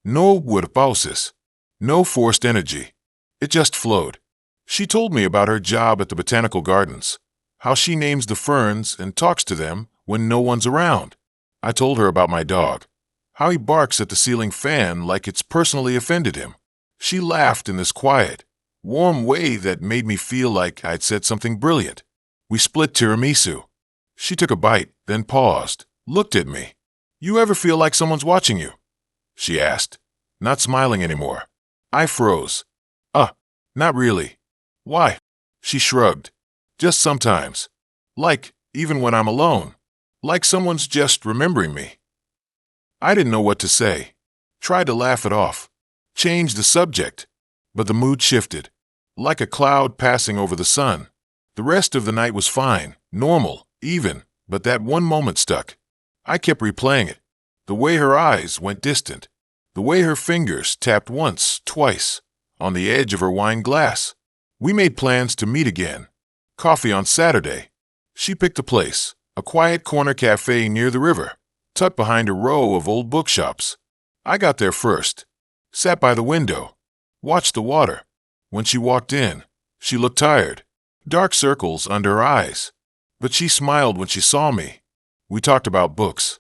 No pauses. No forced energy. It just flowed. She told me about her job at the botanical gardens, how she names the ferns and talks to them when no one's around. I told her about my dog, how he barks at the ceiling fan like it's personally offended him. She laughed in this quiet, warm way that made me feel like I'd said something brilliant. We split tiramisu. She took a bite, then paused, looked at me. You ever feel like someone's watching you? She asked, not smiling anymore. I froze. Not really. Why? She shrugged. Just sometimes. Like, even when I'm alone. Like someone's just remembering me. I didn't know what to say. Tried to laugh it off. Change the subject. But the mood shifted. Like a cloud passing over the sun. The rest of the night was fine, normal, even, but that one moment stuck. I kept replaying it. The way her eyes went distant. The way her fingers tapped once, twice, on the edge of her wine glass. We made plans to meet again. Coffee on Saturday. She picked a place, a quiet corner cafe near the river, tucked behind a row of old bookshops. I got there first. Sat by the window. Watched the water. When she walked in, she looked tired. Dark circles under her eyes. But she smiled when she saw me. We talked about books,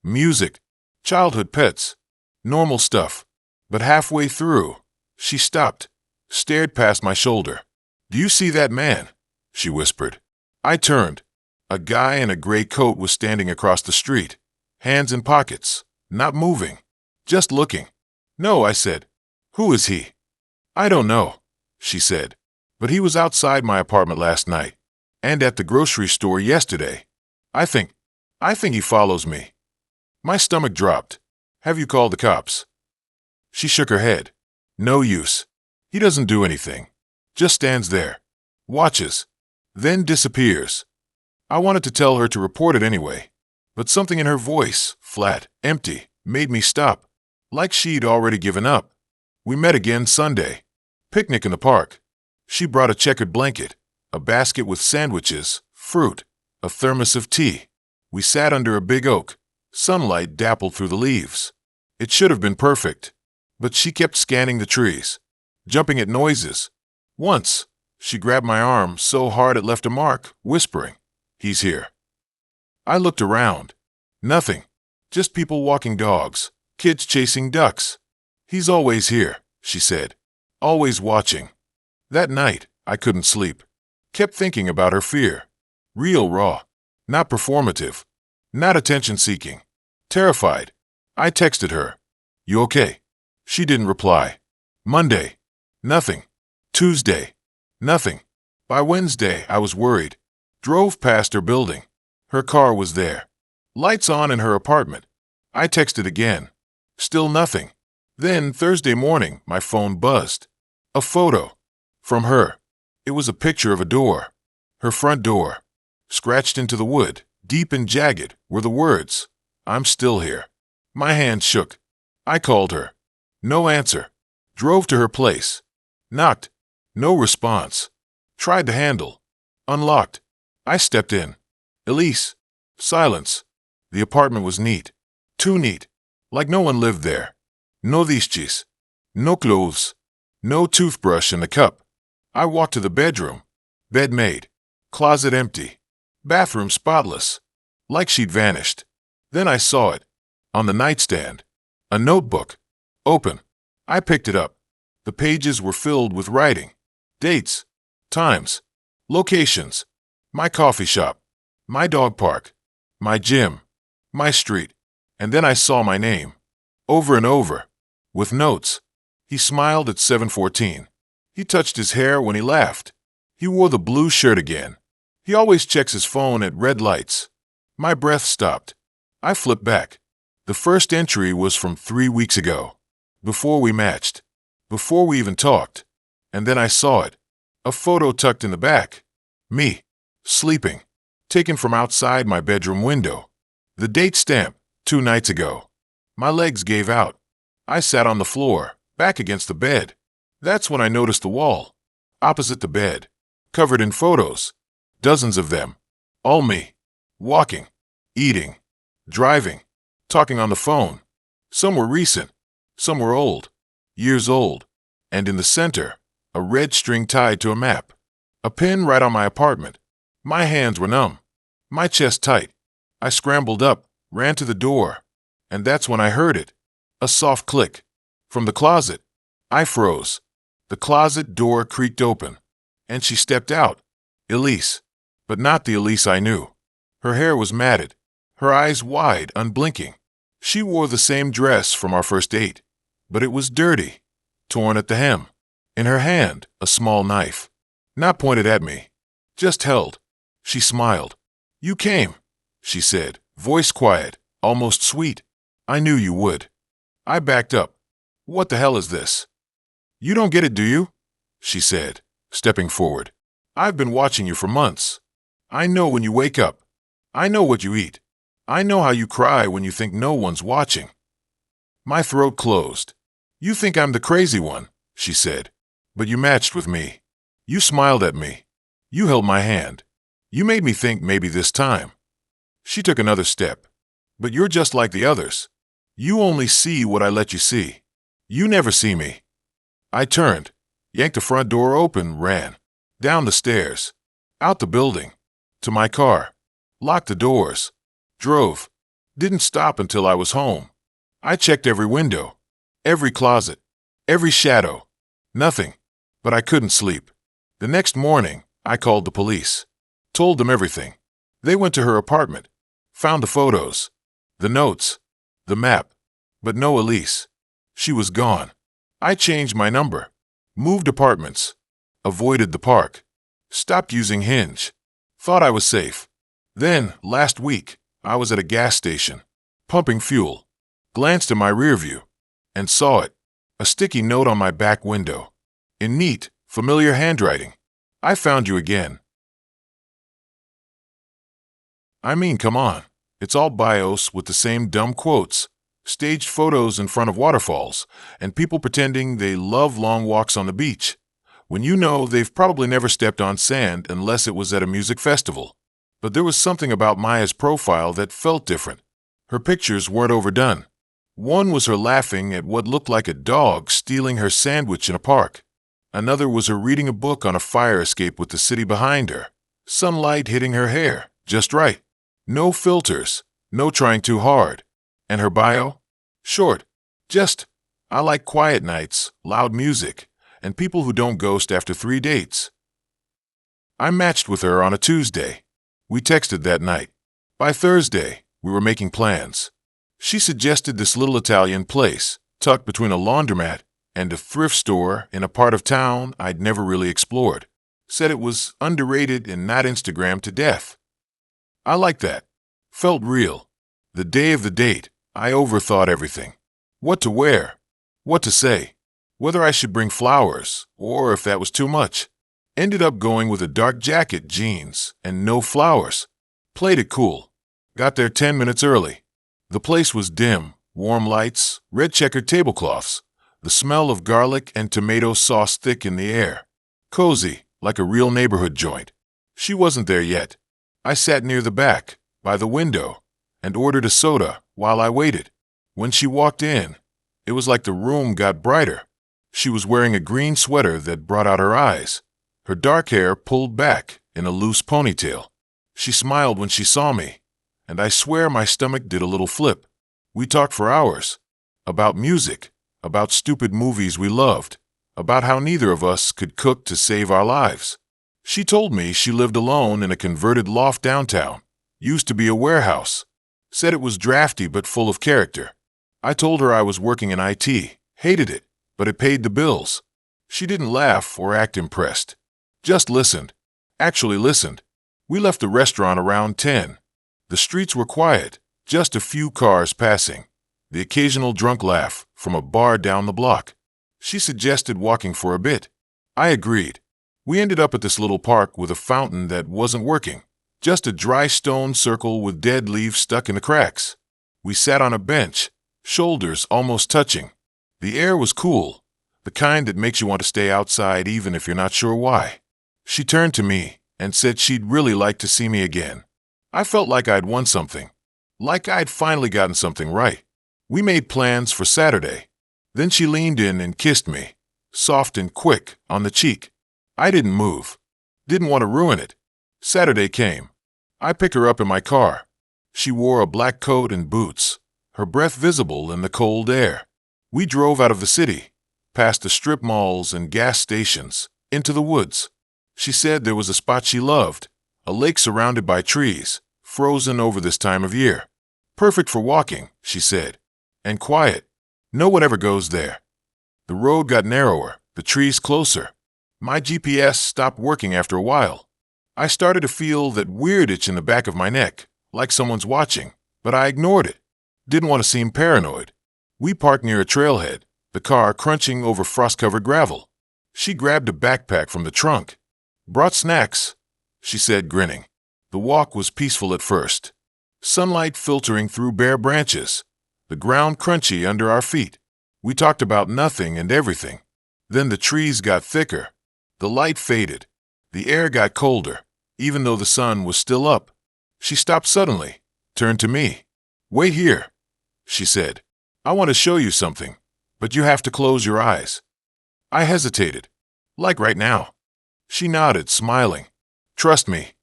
music, childhood pets, normal stuff. But halfway through, she stopped, stared past my shoulder. Do you see that man? She whispered. I turned. A guy in a gray coat was standing across the street, hands in pockets, not moving, just looking. No, I said. Who is he? I don't know, she said. But he was outside my apartment last night, and at the grocery store yesterday. I think he follows me. My stomach dropped. Have you called the cops? She shook her head. No use. He doesn't do anything. Just stands there. Watches. Then disappears. I wanted to tell her to report it anyway, but something in her voice, flat, empty, made me stop. Like she'd already given up. We met again Sunday. Picnic in the park. She brought a checkered blanket, a basket with sandwiches, fruit, a thermos of tea. We sat under a big oak. Sunlight dappled through the leaves. It should have been perfect, but she kept scanning the trees, jumping at noises, Once, she grabbed my arm so hard it left a mark, whispering, "He's here." I looked around. Nothing. Just people walking dogs, kids chasing ducks. "He's always here," she said. "Always watching." That night, I couldn't sleep. Kept thinking about her fear. Real raw. Not performative. Not attention-seeking. Terrified. I texted her, "You okay?" She didn't reply. Monday. Nothing. Tuesday. Nothing. By Wednesday, I was worried. Drove past her building. Her car was there. Lights on in her apartment. I texted again. Still nothing. Then, Thursday morning, my phone buzzed. A photo. From her. It was a picture of a door. Her front door. Scratched into the wood, deep and jagged, were the words, "I'm still here." My hand shook. I called her. No answer. Drove to her place. Knocked. No response. Tried the handle. Unlocked. I stepped in. Elise. Silence. The apartment was neat. Too neat. Like no one lived there. No dishes. No clothes. No toothbrush in the cup. I walked to the bedroom. Bed made. Closet empty. Bathroom spotless. Like she'd vanished. Then I saw it. On the nightstand. A notebook. Open. I picked it up. The pages were filled with writing. Dates. Times. Locations. My coffee shop. My dog park. My gym. My street. And then I saw my name. Over and over. With notes. He smiled at 7:14. He touched his hair when he laughed. He wore the blue shirt again. He always checks his phone at red lights. My breath stopped. I flipped back. The first entry was from 3 weeks ago. Before we matched. Before we even talked. And then I saw it. A photo tucked in the back. Me. Sleeping. Taken from outside my bedroom window. The date stamp, 2 nights ago. My legs gave out. I sat on the floor, back against the bed. That's when I noticed the wall. Opposite the bed. Covered in photos. Dozens of them. All me. Walking. Eating. Driving. Talking on the phone. Some were recent. Some were old. Years old. And in the center, a red string tied to a map. A pin right on my apartment. My hands were numb. My chest tight. I scrambled up, ran to the door. And that's when I heard it. A soft click. From the closet. I froze. The closet door creaked open. And she stepped out. Elise. But not the Elise I knew. Her hair was matted. Her eyes wide, unblinking. She wore the same dress from our first date. But it was dirty. Torn at the hem. In her hand, a small knife. Not pointed at me. Just held. She smiled. "You came," she said, voice quiet, almost sweet. "I knew you would." I backed up. "What the hell is this?" "You don't get it, do you?" she said, stepping forward. "I've been watching you for months. I know when you wake up. I know what you eat. I know how you cry when you think no one's watching." My throat closed. "You think I'm the crazy one," she said. "But you matched with me. You smiled at me. You held my hand. You made me think maybe this time." She took another step. "But you're just like the others. You only see what I let you see. You never see me." I turned, yanked the front door open, ran. Down the stairs. Out the building. To my car. Locked the doors. Drove. Didn't stop until I was home. I checked every window. Every closet. Every shadow. Nothing. But I couldn't sleep. The next morning, I called the police. Told them everything. They went to her apartment. Found the photos. The notes. The map. But no Elise. She was gone. I changed my number. Moved apartments. Avoided the park. Stopped using Hinge. Thought I was safe. Then, last week, I was at a gas station. Pumping fuel. Glanced in my rear view. And saw it. A sticky note on my back window. In neat, familiar handwriting. "I found you again." I mean, come on. It's all bios with the same dumb quotes, staged photos in front of waterfalls, and people pretending they love long walks on the beach, when you know they've probably never stepped on sand unless it was at a music festival. But there was something about Maya's profile that felt different. Her pictures weren't overdone. One was her laughing at what looked like a dog stealing her sandwich in a park. Another was her reading a book on a fire escape with the city behind her. Sunlight hitting her hair, just right. No filters, no trying too hard. And her bio? Short. Just, I like quiet nights, loud music, and people who don't ghost after 3 dates. I matched with her on a Tuesday. We texted that night. By Thursday, we were making plans. She suggested this little Italian place, tucked between a laundromat and a thrift store in a part of town I'd never really explored. Said it was underrated and not Instagrammed to death. I liked that. Felt real. The day of the date, I overthought everything. What to wear, what to say, whether I should bring flowers, or if that was too much. Ended up going with a dark jacket, jeans, and no flowers. Played it cool. Got there 10 minutes early. The place was dim, warm lights, red checkered tablecloths, the smell of garlic and tomato sauce thick in the air. Cozy, like a real neighborhood joint. She wasn't there yet. I sat near the back, by the window, and ordered a soda while I waited. When she walked in, it was like the room got brighter. She was wearing a green sweater that brought out her eyes, her dark hair pulled back in a loose ponytail. She smiled when she saw me, and I swear my stomach did a little flip. We talked for hours. About music, about stupid movies we loved, about how neither of us could cook to save our lives. She told me she lived alone in a converted loft downtown. Used to be a warehouse. Said it was drafty but full of character. I told her I was working in IT, hated it, but it paid the bills. She didn't laugh or act impressed. Just listened. Actually listened. We left the restaurant around 10. The streets were quiet, just a few cars passing. The occasional drunk laugh from a bar down the block. She suggested walking for a bit. I agreed. We ended up at this little park with a fountain that wasn't working. Just a dry stone circle with dead leaves stuck in the cracks. We sat on a bench, shoulders almost touching. The air was cool, the kind that makes you want to stay outside even if you're not sure why. She turned to me and said she'd really like to see me again. I felt like I'd won something, like I'd finally gotten something right. We made plans for Saturday. Then she leaned in and kissed me, soft and quick, on the cheek. I didn't move. Didn't want to ruin it. Saturday came. I picked her up in my car. She wore a black coat and boots, her breath visible in the cold air. We drove out of the city, past the strip malls and gas stations, into the woods. She said there was a spot she loved, a lake surrounded by trees, frozen over this time of year. Perfect for walking, she said, and quiet. No one ever goes there. The road got narrower, the trees closer. My GPS stopped working after a while. I started to feel that weird itch in the back of my neck, like someone's watching, but I ignored it. Didn't want to seem paranoid. We parked near a trailhead, the car crunching over frost-covered gravel. She grabbed a backpack from the trunk. Brought snacks, she said, grinning. The walk was peaceful at first. Sunlight filtering through bare branches, the ground crunchy under our feet. We talked about nothing and everything. Then the trees got thicker. The light faded. The air got colder, even though the sun was still up. She stopped suddenly, turned to me. "Wait here," she said. "I want to show you something, but you have to close your eyes." I hesitated. "Like right now?" She nodded, smiling. "Trust me."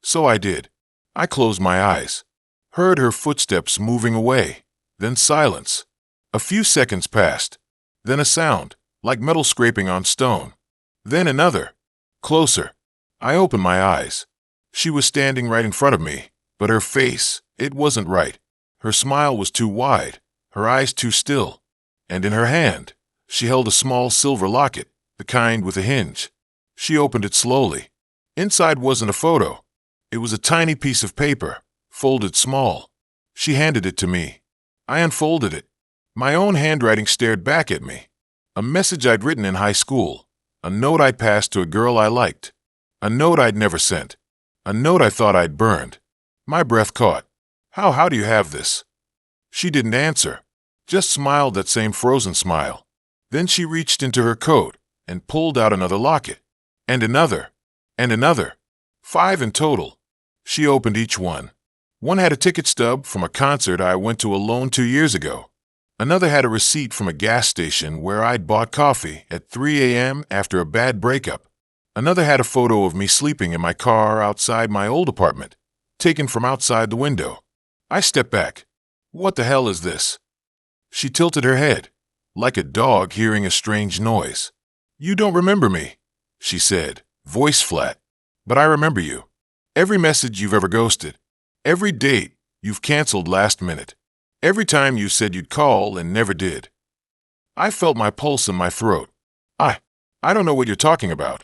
So I did. I closed my eyes. Heard her footsteps moving away, then silence. A few seconds passed. Then a sound, like metal scraping on stone. Then another. Closer. I opened my eyes. She was standing right in front of me, but her face, it wasn't right. Her smile was too wide, her eyes too still. And in her hand, she held a small silver locket, the kind with a hinge. She opened it slowly. Inside wasn't a photo. It was a tiny piece of paper, folded small. She handed it to me. I unfolded it. My own handwriting stared back at me. A message I'd written in high school. A note I'd passed to a girl I liked. A note I'd never sent. A note I thought I'd burned. My breath caught. How do you have this?" She didn't answer, just smiled that same frozen smile. Then she reached into her coat and pulled out another locket. And another. And another. 5 in total. She opened each one. One had a ticket stub from a concert I went to alone 2 years ago. Another had a receipt from a gas station where I'd bought coffee at 3 a.m. after a bad breakup. Another had a photo of me sleeping in my car outside my old apartment, taken from outside the window. I stepped back. What the hell is this? She tilted her head, like a dog hearing a strange noise. You don't remember me, she said, voice flat. But I remember you. Every message you've ever ghosted. Every date you've canceled last minute. Every time you said you'd call and never did. I felt my pulse in my throat. I don't know what you're talking about.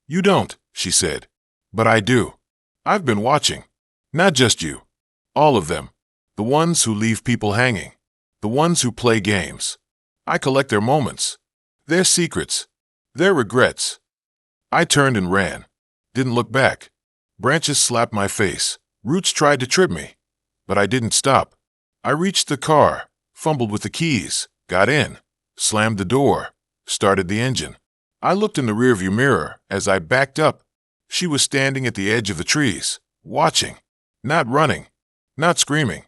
You don't, she said. But I do. I've been watching. Not just you. All of them. The ones who leave people hanging. The ones who play games. I collect their moments. Their secrets. Their regrets. I turned and ran. Didn't look back. Branches slapped my face. Roots tried to trip me. But I didn't stop. I reached the car, fumbled with the keys, got in, slammed the door, started the engine. I looked in the rearview mirror as I backed up. She was standing at the edge of the trees, watching. Not running. Not screaming.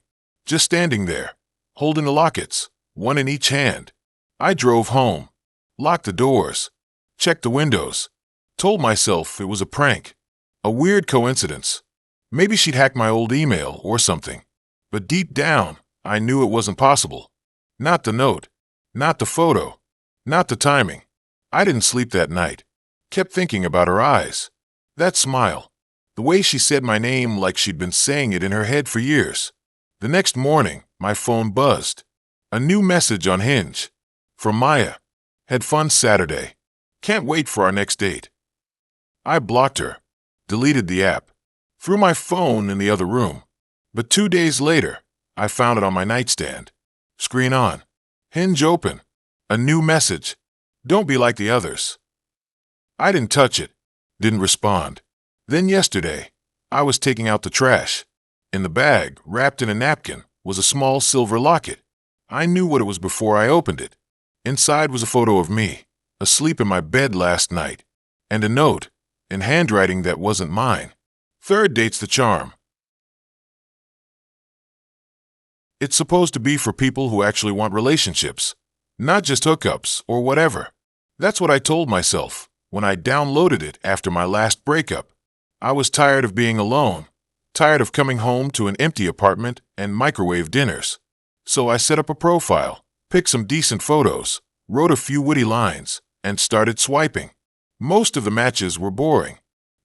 Just standing there, holding the lockets, one in each hand. I drove home, locked the doors, checked the windows, told myself it was a prank, a weird coincidence. Maybe she'd hacked my old email or something. But deep down, I knew it wasn't possible. Not the note, not the photo, not the timing. I didn't sleep that night. Kept thinking about her eyes. That smile. The way she said my name like she'd been saying it in her head for years. The next morning, my phone buzzed. A new message on Hinge. From Maya. Had fun Saturday. Can't wait for our next date. I blocked her. Deleted the app. Threw my phone in the other room. But 2 days later, I found it on my nightstand. Screen on. Hinge open. A new message. Don't be like the others. I didn't touch it. Didn't respond. Then yesterday, I was taking out the trash. In the bag, wrapped in a napkin, was a small silver locket. I knew what it was before I opened it. Inside was a photo of me, asleep in my bed last night, and a note, in handwriting that wasn't mine. Third date's the charm. It's supposed to be for people who actually want relationships, not just hookups or whatever. That's what I told myself when I downloaded it after my last breakup. I was tired of being alone, tired of coming home to an empty apartment and microwave dinners. So I set up a profile, picked some decent photos, wrote a few witty lines, and started swiping. Most of the matches were boring.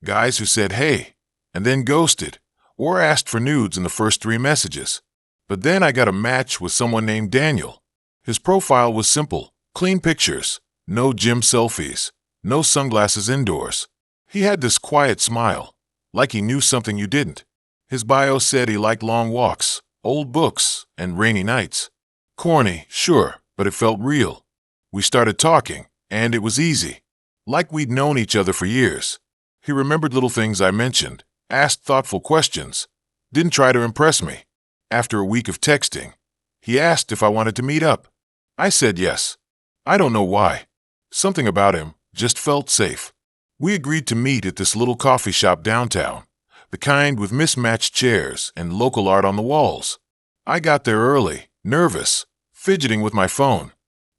Guys who said hey, and then ghosted, or asked for nudes in the first 3 messages. But then I got a match with someone named Daniel. His profile was simple, clean pictures, no gym selfies, no sunglasses indoors. He had this quiet smile, like he knew something you didn't. His bio said he liked long walks, old books, and rainy nights. Corny, sure, but it felt real. We started talking, and it was easy. Like we'd known each other for years. He remembered little things I mentioned, asked thoughtful questions, didn't try to impress me. After a week of texting, he asked if I wanted to meet up. I said yes. I don't know why. Something about him just felt safe. We agreed to meet at this little coffee shop downtown, the kind with mismatched chairs and local art on the walls. I got there early, nervous, fidgeting with my phone.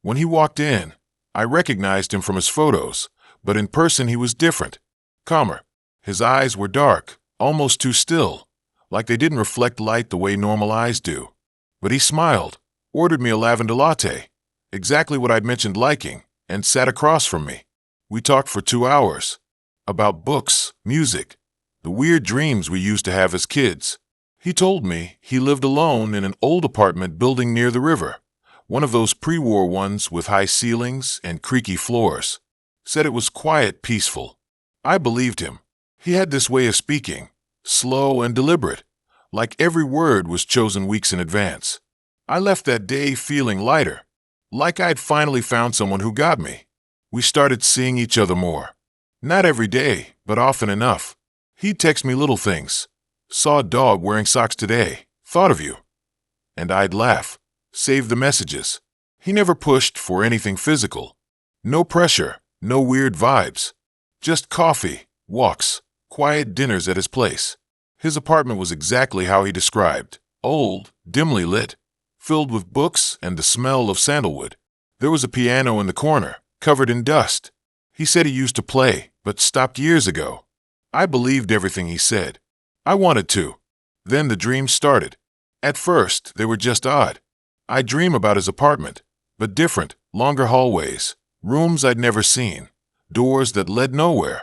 When he walked in, I recognized him from his photos, but in person he was different, calmer. His eyes were dark, almost too still, like they didn't reflect light the way normal eyes do. But he smiled, ordered me a lavender latte, exactly what I'd mentioned liking, and sat across from me. We talked for 2 hours. About books, music, the weird dreams we used to have as kids. He told me he lived alone in an old apartment building near the river, one of those pre-war ones with high ceilings and creaky floors. Said it was quiet, peaceful. I believed him. He had this way of speaking, slow and deliberate, like every word was chosen weeks in advance. I left that day feeling lighter, like I'd finally found someone who got me. We started seeing each other more. Not every day, but often enough. He'd text me little things. Saw a dog wearing socks today. Thought of you. And I'd laugh. Save the messages. He never pushed for anything physical. No pressure, no weird vibes. Just coffee, walks, quiet dinners at his place. His apartment was exactly how he described. Old, dimly lit, filled with books and the smell of sandalwood. There was a piano in the corner, covered in dust. He said he used to play, but stopped years ago. I believed everything he said. I wanted to. Then the dreams started. At first, they were just odd. I'd dream about his apartment, but different, longer hallways, rooms I'd never seen, doors that led nowhere.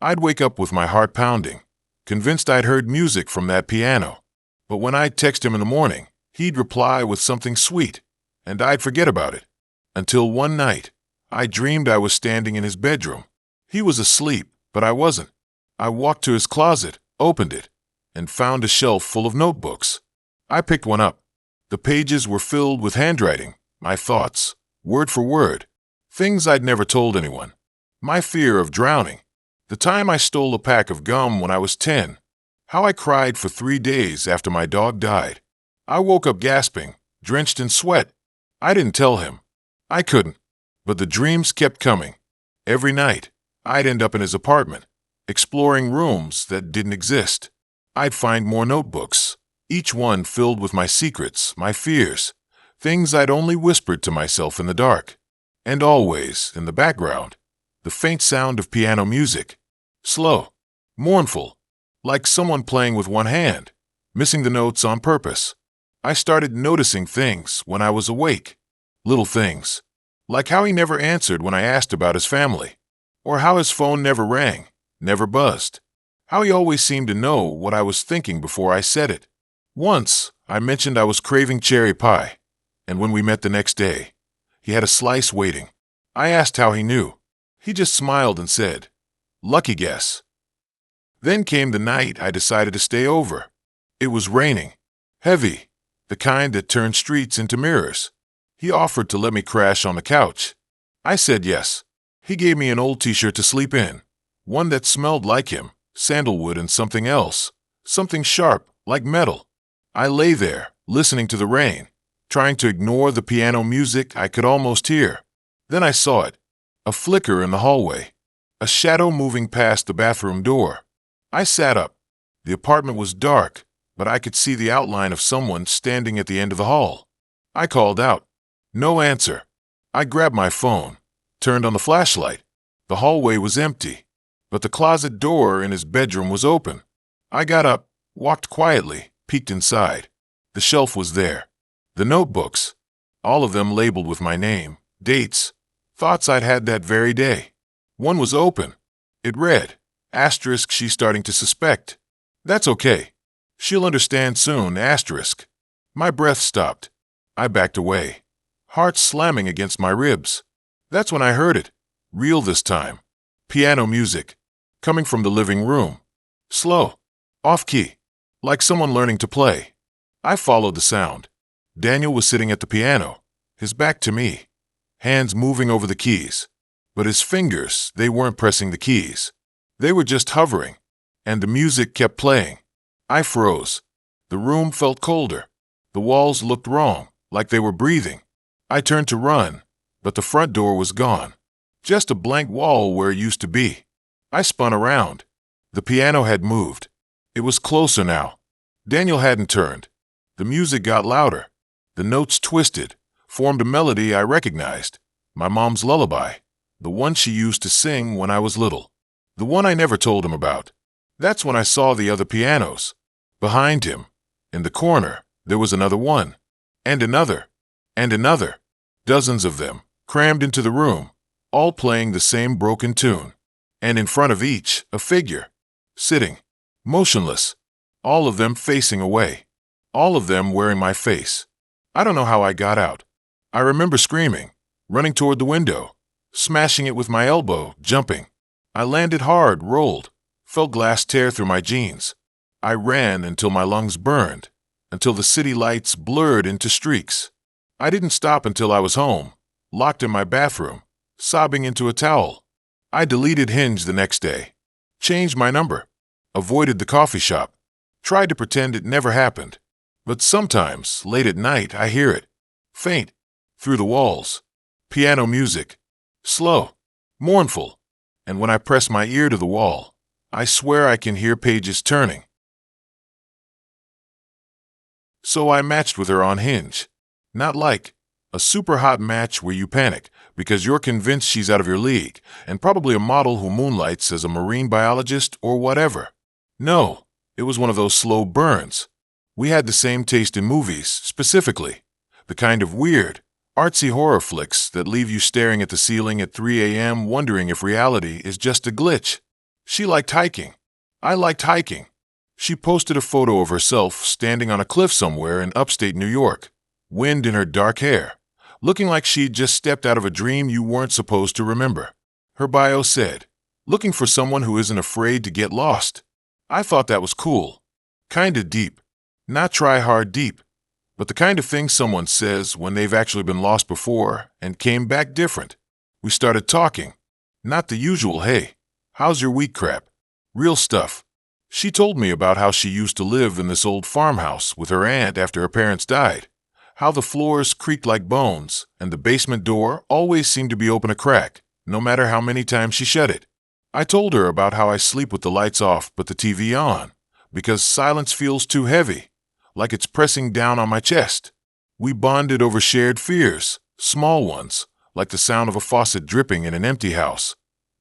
I'd wake up with my heart pounding, convinced I'd heard music from that piano. But when I'd text him in the morning, he'd reply with something sweet, and I'd forget about it. Until one night, I dreamed I was standing in his bedroom. He was asleep, but I wasn't. I walked to his closet, opened it, and found a shelf full of notebooks. I picked one up. The pages were filled with handwriting, my thoughts, word for word, things I'd never told anyone. My fear of drowning, the time I stole a pack of gum when I was 10, how I cried for 3 days after my dog died. I woke up gasping, drenched in sweat. I didn't tell him. I couldn't. But the dreams kept coming. Every night, I'd end up in his apartment, exploring rooms that didn't exist. I'd find more notebooks, each one filled with my secrets, my fears, things I'd only whispered to myself in the dark. And always, in the background, the faint sound of piano music. Slow, mournful, like someone playing with one hand, missing the notes on purpose. I started noticing things when I was awake. Little things, like how he never answered when I asked about his family, or how his phone never rang, never buzzed, how he always seemed to know what I was thinking before I said it. Once, I mentioned I was craving cherry pie, and when we met the next day, he had a slice waiting. I asked how he knew. He just smiled and said, "Lucky guess." Then came the night I decided to stay over. It was raining, heavy, the kind that turned streets into mirrors. He offered to let me crash on the couch. I said yes. He gave me an old t-shirt to sleep in, one that smelled like him, sandalwood and something else, something sharp, like metal. I lay there, listening to the rain, trying to ignore the piano music I could almost hear. Then I saw it, a flicker in the hallway, a shadow moving past the bathroom door. I sat up. The apartment was dark, but I could see the outline of someone standing at the end of the hall. I called out. No answer. I grabbed my phone, turned on the flashlight. The hallway was empty, but the closet door in his bedroom was open. I got up, walked quietly, peeked inside. The shelf was there. The notebooks, all of them labeled with my name, dates, thoughts I'd had that very day. One was open. It read, asterisk, she's starting to suspect. That's okay. She'll understand soon, asterisk. My breath stopped. I backed away, heart slamming against my ribs. That's when I heard it, real this time. Piano music, coming from the living room. Slow, off-key, like someone learning to play. I followed the sound. Daniel was sitting at the piano, his back to me, hands moving over the keys. But his fingers, they weren't pressing the keys. They were just hovering, and the music kept playing. I froze. The room felt colder. The walls looked wrong, like they were breathing. I turned to run, but the front door was gone. Just a blank wall where it used to be. I spun around. The piano had moved. It was closer now. Daniel hadn't turned. The music got louder. The notes twisted, formed a melody I recognized. My mom's lullaby. The one she used to sing when I was little. The one I never told him about. That's when I saw the other pianos. Behind him, in the corner, there was another one. And another. And another. Dozens of them, crammed into the room, all playing the same broken tune. And in front of each, a figure. Sitting. Motionless. All of them facing away. All of them wearing my face. I don't know how I got out. I remember screaming, running toward the window, smashing it with my elbow, jumping. I landed hard, rolled, felt glass tear through my jeans. I ran until my lungs burned, until the city lights blurred into streaks. I didn't stop until I was home, locked in my bathroom, sobbing into a towel. I deleted Hinge the next day, changed my number, avoided the coffee shop, tried to pretend it never happened. But sometimes, late at night, I hear it, faint, through the walls. Piano music, slow, mournful, and when I press my ear to the wall, I swear I can hear pages turning. So I matched with her on Hinge. Not like a super hot match where you panic because you're convinced she's out of your league and probably a model who moonlights as a marine biologist or whatever. No, it was one of those slow burns. We had the same taste in movies, specifically the kind of weird, artsy horror flicks that leave you staring at the ceiling at 3 a.m. wondering if reality is just a glitch. She liked hiking. I liked hiking. She posted a photo of herself standing on a cliff somewhere in upstate New York, wind in her dark hair, looking like she'd just stepped out of a dream you weren't supposed to remember. Her bio said, "Looking for someone who isn't afraid to get lost." I thought that was cool. Kinda deep. Not try hard deep, but the kind of thing someone says when they've actually been lost before and came back different. We started talking. Not the usual, "Hey, how's your week" crap. Real stuff. She told me about how she used to live in this old farmhouse with her aunt after her parents died, how the floors creaked like bones and the basement door always seemed to be open a crack, no matter how many times she shut it. I told her about how I sleep with the lights off but the TV on, because silence feels too heavy, like it's pressing down on my chest. We bonded over shared fears, small ones, like the sound of a faucet dripping in an empty house.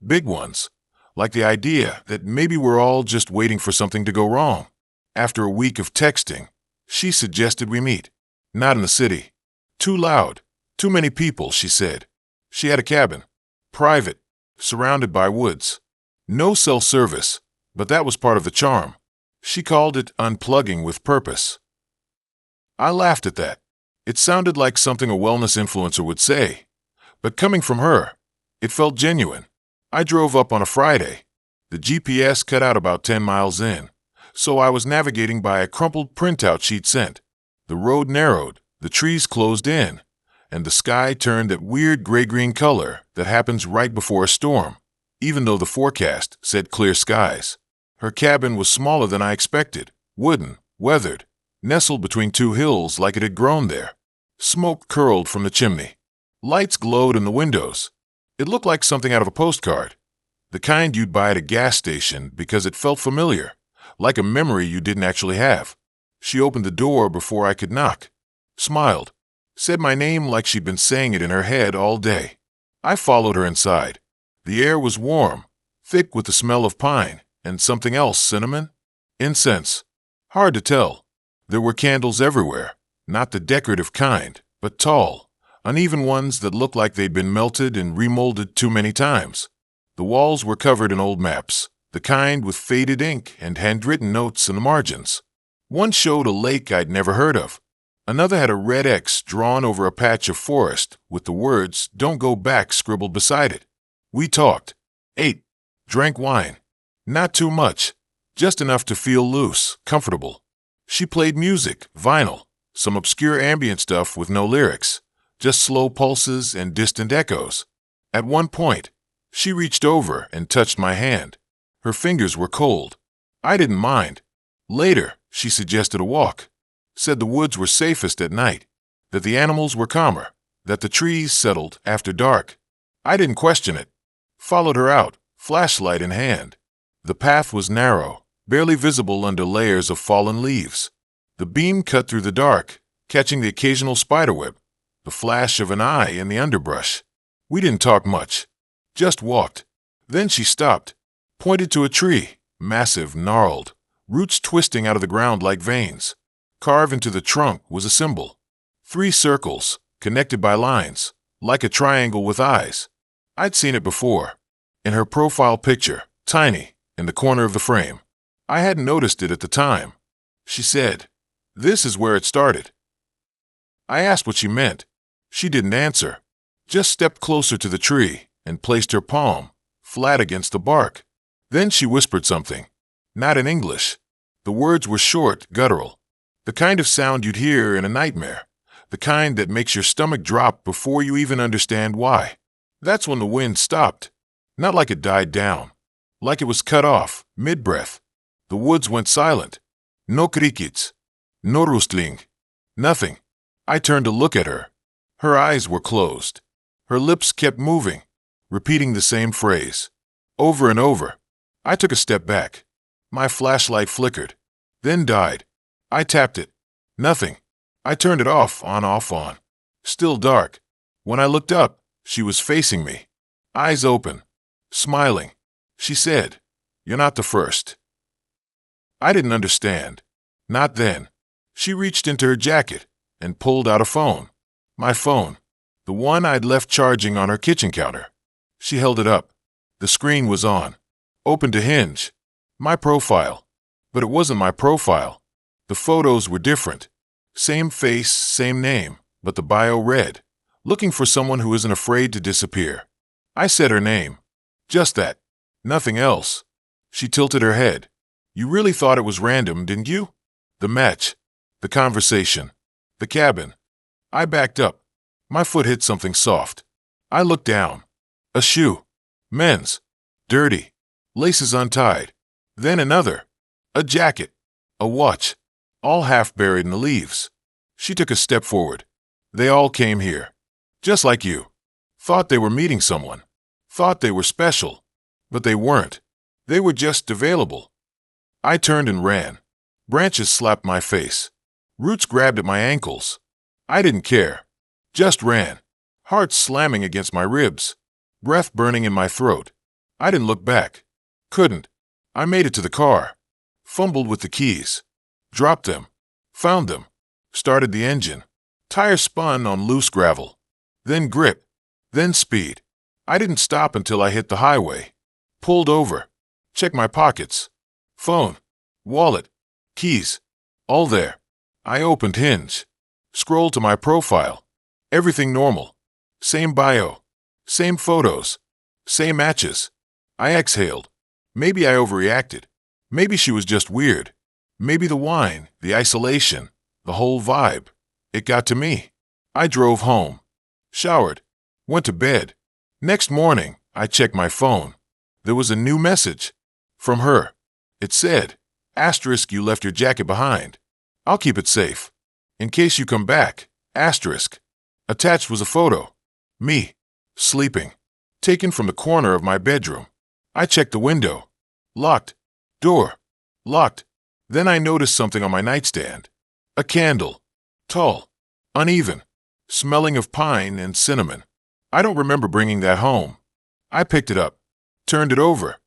Big ones, like the idea that maybe we're all just waiting for something to go wrong. After a week of texting, she suggested we meet. Not in the city. Too loud. Too many people, she said. She had a cabin. Private. Surrounded by woods. No cell service, but that was part of the charm. She called it unplugging with purpose. I laughed at that. It sounded like something a wellness influencer would say. But coming from her, it felt genuine. I drove up on a Friday. The GPS cut out about 10 miles in, so I was navigating by a crumpled printout she'd sent. The road narrowed, the trees closed in, and the sky turned that weird gray-green color that happens right before a storm, even though the forecast said clear skies. Her cabin was smaller than I expected, wooden, weathered, nestled between two hills like it had grown there. Smoke curled from the chimney. Lights glowed in the windows. It looked like something out of a postcard, the kind you'd buy at a gas station because it felt familiar, like a memory you didn't actually have. She opened the door before I could knock, smiled, said my name like she'd been saying it in her head all day. I followed her inside. The air was warm, thick with the smell of pine and something else, cinnamon? Incense. Hard to tell. There were candles everywhere, not the decorative kind, but tall, uneven ones that looked like they'd been melted and remolded too many times. The walls were covered in old maps, the kind with faded ink and handwritten notes in the margins. One showed a lake I'd never heard of. Another had a red X drawn over a patch of forest with the words "Don't go back" scribbled beside it. We talked, ate, drank wine. Not too much, just enough to feel loose, comfortable. She played music, vinyl, some obscure ambient stuff with no lyrics, just slow pulses and distant echoes. At one point, she reached over and touched my hand. Her fingers were cold. I didn't mind. Later, she suggested a walk. Said the woods were safest at night, that the animals were calmer, that the trees settled after dark. I didn't question it. Followed her out, flashlight in hand. The path was narrow, barely visible under layers of fallen leaves. The beam cut through the dark, catching the occasional spiderweb, the flash of an eye in the underbrush. We didn't talk much, just walked. Then she stopped, pointed to a tree, massive, gnarled, roots twisting out of the ground like veins. Carved into the trunk was a symbol. 3 circles, connected by lines, like a triangle with eyes. I'd seen it before. In her profile picture, tiny, in the corner of the frame. I hadn't noticed it at the time. She said, "This is where it started." I asked what she meant. She didn't answer, just stepped closer to the tree and placed her palm, flat against the bark. Then she whispered something, not in English. The words were short, guttural, the kind of sound you'd hear in a nightmare, the kind that makes your stomach drop before you even understand why. That's when the wind stopped, not like it died down, like it was cut off, mid-breath. The woods went silent. No crickets, no rustling, nothing. I turned to look at her. Her eyes were closed. Her lips kept moving, repeating the same phrase, over and over. I took a step back. My flashlight flickered, then died. I tapped it. Nothing. I turned it off, on. still dark. When I looked up, she was facing me, eyes open, smiling. She said, "You're not the first." I didn't understand. Not then. She reached into her jacket and pulled out a phone. My phone. The one I'd left charging on her kitchen counter. She held it up. The screen was on. Open to Hinge. My profile. But it wasn't my profile. The photos were different. Same face, same name, but the bio read, "Looking for someone who isn't afraid to disappear." I said her name. Just that. Nothing else. She tilted her head. "You really thought it was random, didn't you?" The match. The conversation. The cabin. I backed up. My foot hit something soft. I looked down. A shoe. Men's. Dirty. Laces untied. Then another. A jacket. A watch. All half buried in the leaves. She took a step forward. "They all came here. Just like you. Thought they were meeting someone. Thought they were special. But they weren't. They were just available." I turned and ran. Branches slapped my face. Roots grabbed at my ankles. I didn't care. Just ran. Heart slamming against my ribs. Breath burning in my throat. I didn't look back. Couldn't. I made it to the car. Fumbled with the keys. Dropped them. Found them. Started the engine. Tire spun on loose gravel. Then grip. Then speed. I didn't stop until I hit the highway. Pulled over. Checked my pockets. Phone. Wallet. Keys. All there. I opened Hinge. Scrolled to my profile. Everything normal. Same bio. Same photos. Same matches. I exhaled. Maybe I overreacted. Maybe she was just weird. Maybe the wine, the isolation, the whole vibe. It got to me. I drove home. Showered. Went to bed. Next morning, I checked my phone. There was a new message. From her. It said, "Asterisk, you left your jacket behind. I'll keep it safe. In case you come back. Asterisk." Attached was a photo. Me. Sleeping. Taken from the corner of my bedroom. I checked the window. Locked. Door. Locked. Then I noticed something on my nightstand. A candle. Tall. Uneven. Smelling of pine and cinnamon. I don't remember bringing that home. I picked it up. Turned it over.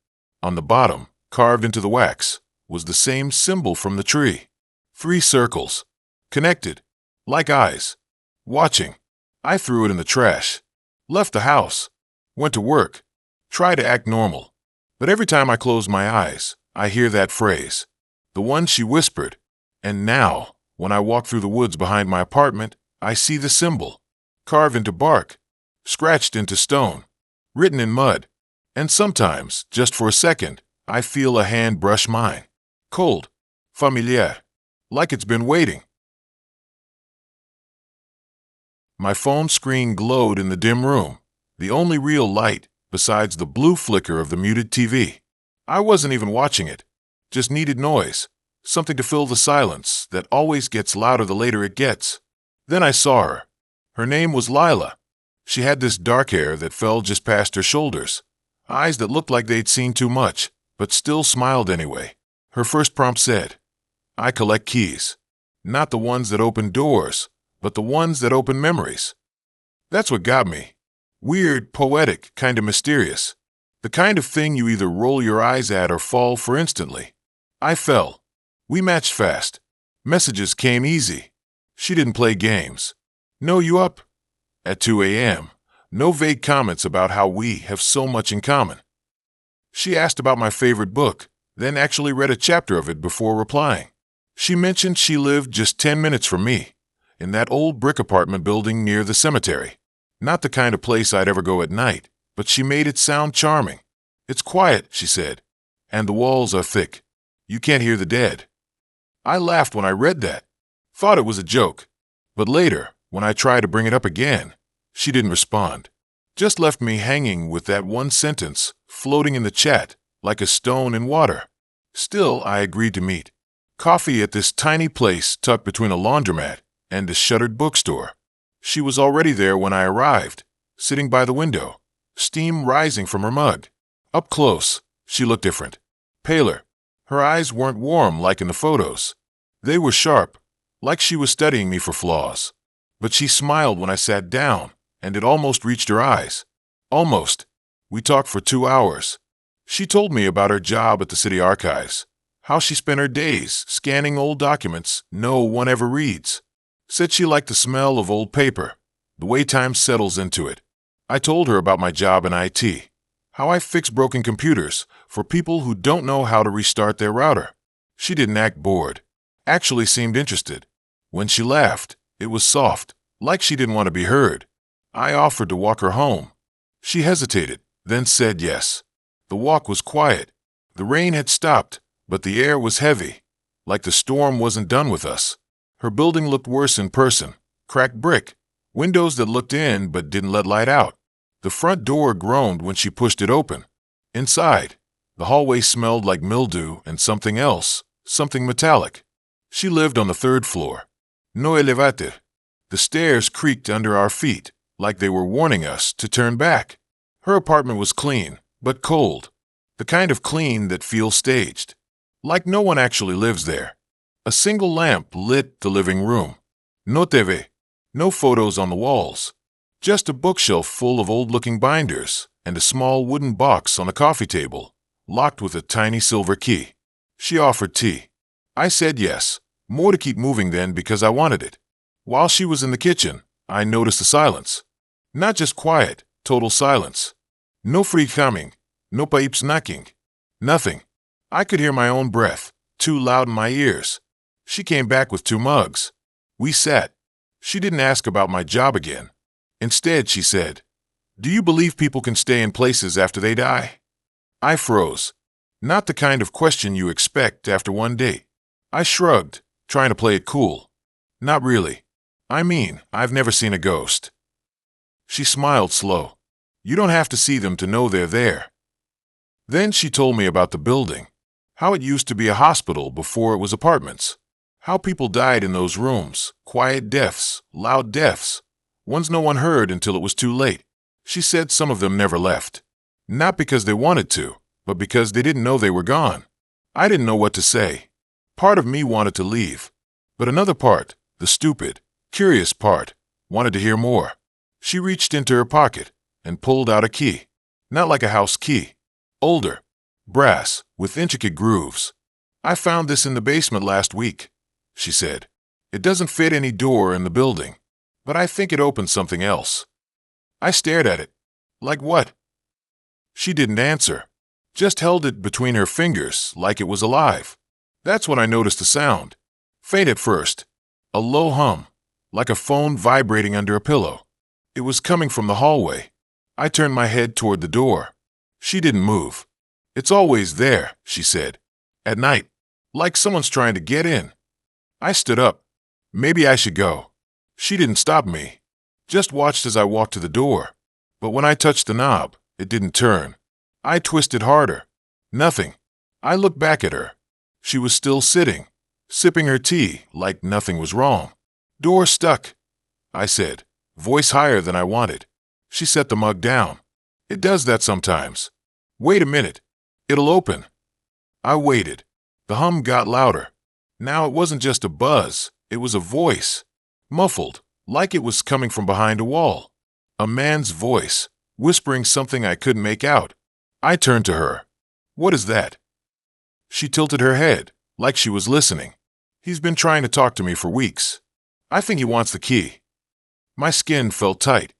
On the bottom, carved into the wax, was the same symbol from the tree. 3 circles. Connected. Like eyes. Watching. I threw it in the trash. Left the house. Went to work. Tried to act normal. But every time I close my eyes, I hear that phrase. The one she whispered. And now, when I walk through the woods behind my apartment, I see the symbol. Carved into bark. Scratched into stone. Written in mud. And sometimes, just for a second, I feel a hand brush mine. Cold. Familiar. Like it's been waiting. My phone screen glowed in the dim room, the only real light besides the blue flicker of the muted TV. I wasn't even watching it. Just needed noise, something to fill the silence that always gets louder the later it gets. Then I saw her. Her name was Lila. She had this dark hair that fell just past her shoulders, eyes that looked like they'd seen too much, but still smiled anyway. Her first prompt said, "I collect keys. Not the ones that open doors, but the ones that open memories." That's what got me. Weird, poetic, kind of mysterious. The kind of thing you either roll your eyes at or fall for instantly. I fell. We matched fast. Messages came easy. She didn't play games. "Know you up?" At 2 a.m. No vague comments about how we have so much in common. She asked about my favorite book, then actually read a chapter of it before replying. She mentioned she lived just 10 minutes from me, in that old brick apartment building near the cemetery. Not the kind of place I'd ever go at night, but she made it sound charming. "It's quiet," she said, "and the walls are thick. You can't hear the dead." I laughed when I read that. Thought it was a joke. But later, when I tried to bring it up again, she didn't respond. Just left me hanging with that one sentence, floating in the chat, like a stone in water. Still, I agreed to meet. Coffee at this tiny place tucked between a laundromat and a shuttered bookstore. She was already there when I arrived, sitting by the window, steam rising from her mug. Up close, she looked different. Paler. Her eyes weren't warm like in the photos. They were sharp, like she was studying me for flaws. But she smiled when I sat down, and it almost reached her eyes. Almost. We talked for 2 hours. She told me about her job at the city archives, how she spent her days scanning old documents no one ever reads. Said she liked the smell of old paper, the way time settles into it. I told her about my job in IT, how I fix broken computers for people who don't know how to restart their router. She didn't act bored, actually seemed interested. When she laughed, it was soft, like she didn't want to be heard. I offered to walk her home. She hesitated, then said yes. The walk was quiet. The rain had stopped, but the air was heavy, like the storm wasn't done with us. Her building looked worse in person. Cracked brick, windows that looked in but didn't let light out. The front door groaned when she pushed it open. Inside, the hallway smelled like mildew and something else, something metallic. She lived on the 3rd floor. No elevator. The stairs creaked under our feet, like they were warning us to turn back. Her apartment was clean, but cold. The kind of clean that feels staged. Like no one actually lives there. A single lamp lit the living room. No TV. No photos on the walls. Just a bookshelf full of old-looking binders and a small wooden box on a coffee table, locked with a tiny silver key. She offered tea. I said yes, more to keep moving than because I wanted it. While she was in the kitchen, I noticed a silence. Not just quiet, total silence. No free coming, no pipes knocking. Nothing. I could hear my own breath, too loud in my ears. She came back with 2 mugs. We sat. She didn't ask about my job again. Instead, she said, "Do you believe people can stay in places after they die?" I froze. Not the kind of question you expect after one date. I shrugged, trying to play it cool. Not really. I mean, I've never seen a ghost. She smiled slow. You don't have to see them to know they're there. Then she told me about the building, how it used to be a hospital before it was apartments, how people died in those rooms, quiet deaths, loud deaths, ones no one heard until it was too late. She said some of them never left, not because they wanted to, but because they didn't know they were gone. I didn't know what to say. Part of me wanted to leave, but another part, the stupid, curious part, wanted to hear more. She reached into her pocket and pulled out a key, not like a house key, older, brass, with intricate grooves. I found this in the basement last week, she said. It doesn't fit any door in the building, but I think it opens something else. I stared at it. Like what? She didn't answer, just held it between her fingers like it was alive. That's when I noticed a sound. Faint at first, a low hum, like a phone vibrating under a pillow. It was coming from the hallway. I turned my head toward the door. She didn't move. It's always there, she said. At night, like someone's trying to get in. I stood up. Maybe I should go. She didn't stop me, just watched as I walked to the door. But when I touched the knob, it didn't turn. I twisted harder. Nothing. I looked back at her. She was still sitting, sipping her tea like nothing was wrong. Door stuck, I said, voice higher than I wanted. She set the mug down. It does that sometimes. Wait a minute. It'll open. I waited. The hum got louder. Now it wasn't just a buzz. It was a voice. Muffled, like it was coming from behind a wall. A man's voice, whispering something I couldn't make out. I turned to her. What is that? She tilted her head, like she was listening. He's been trying to talk to me for weeks. I think he wants the key. My skin felt tight.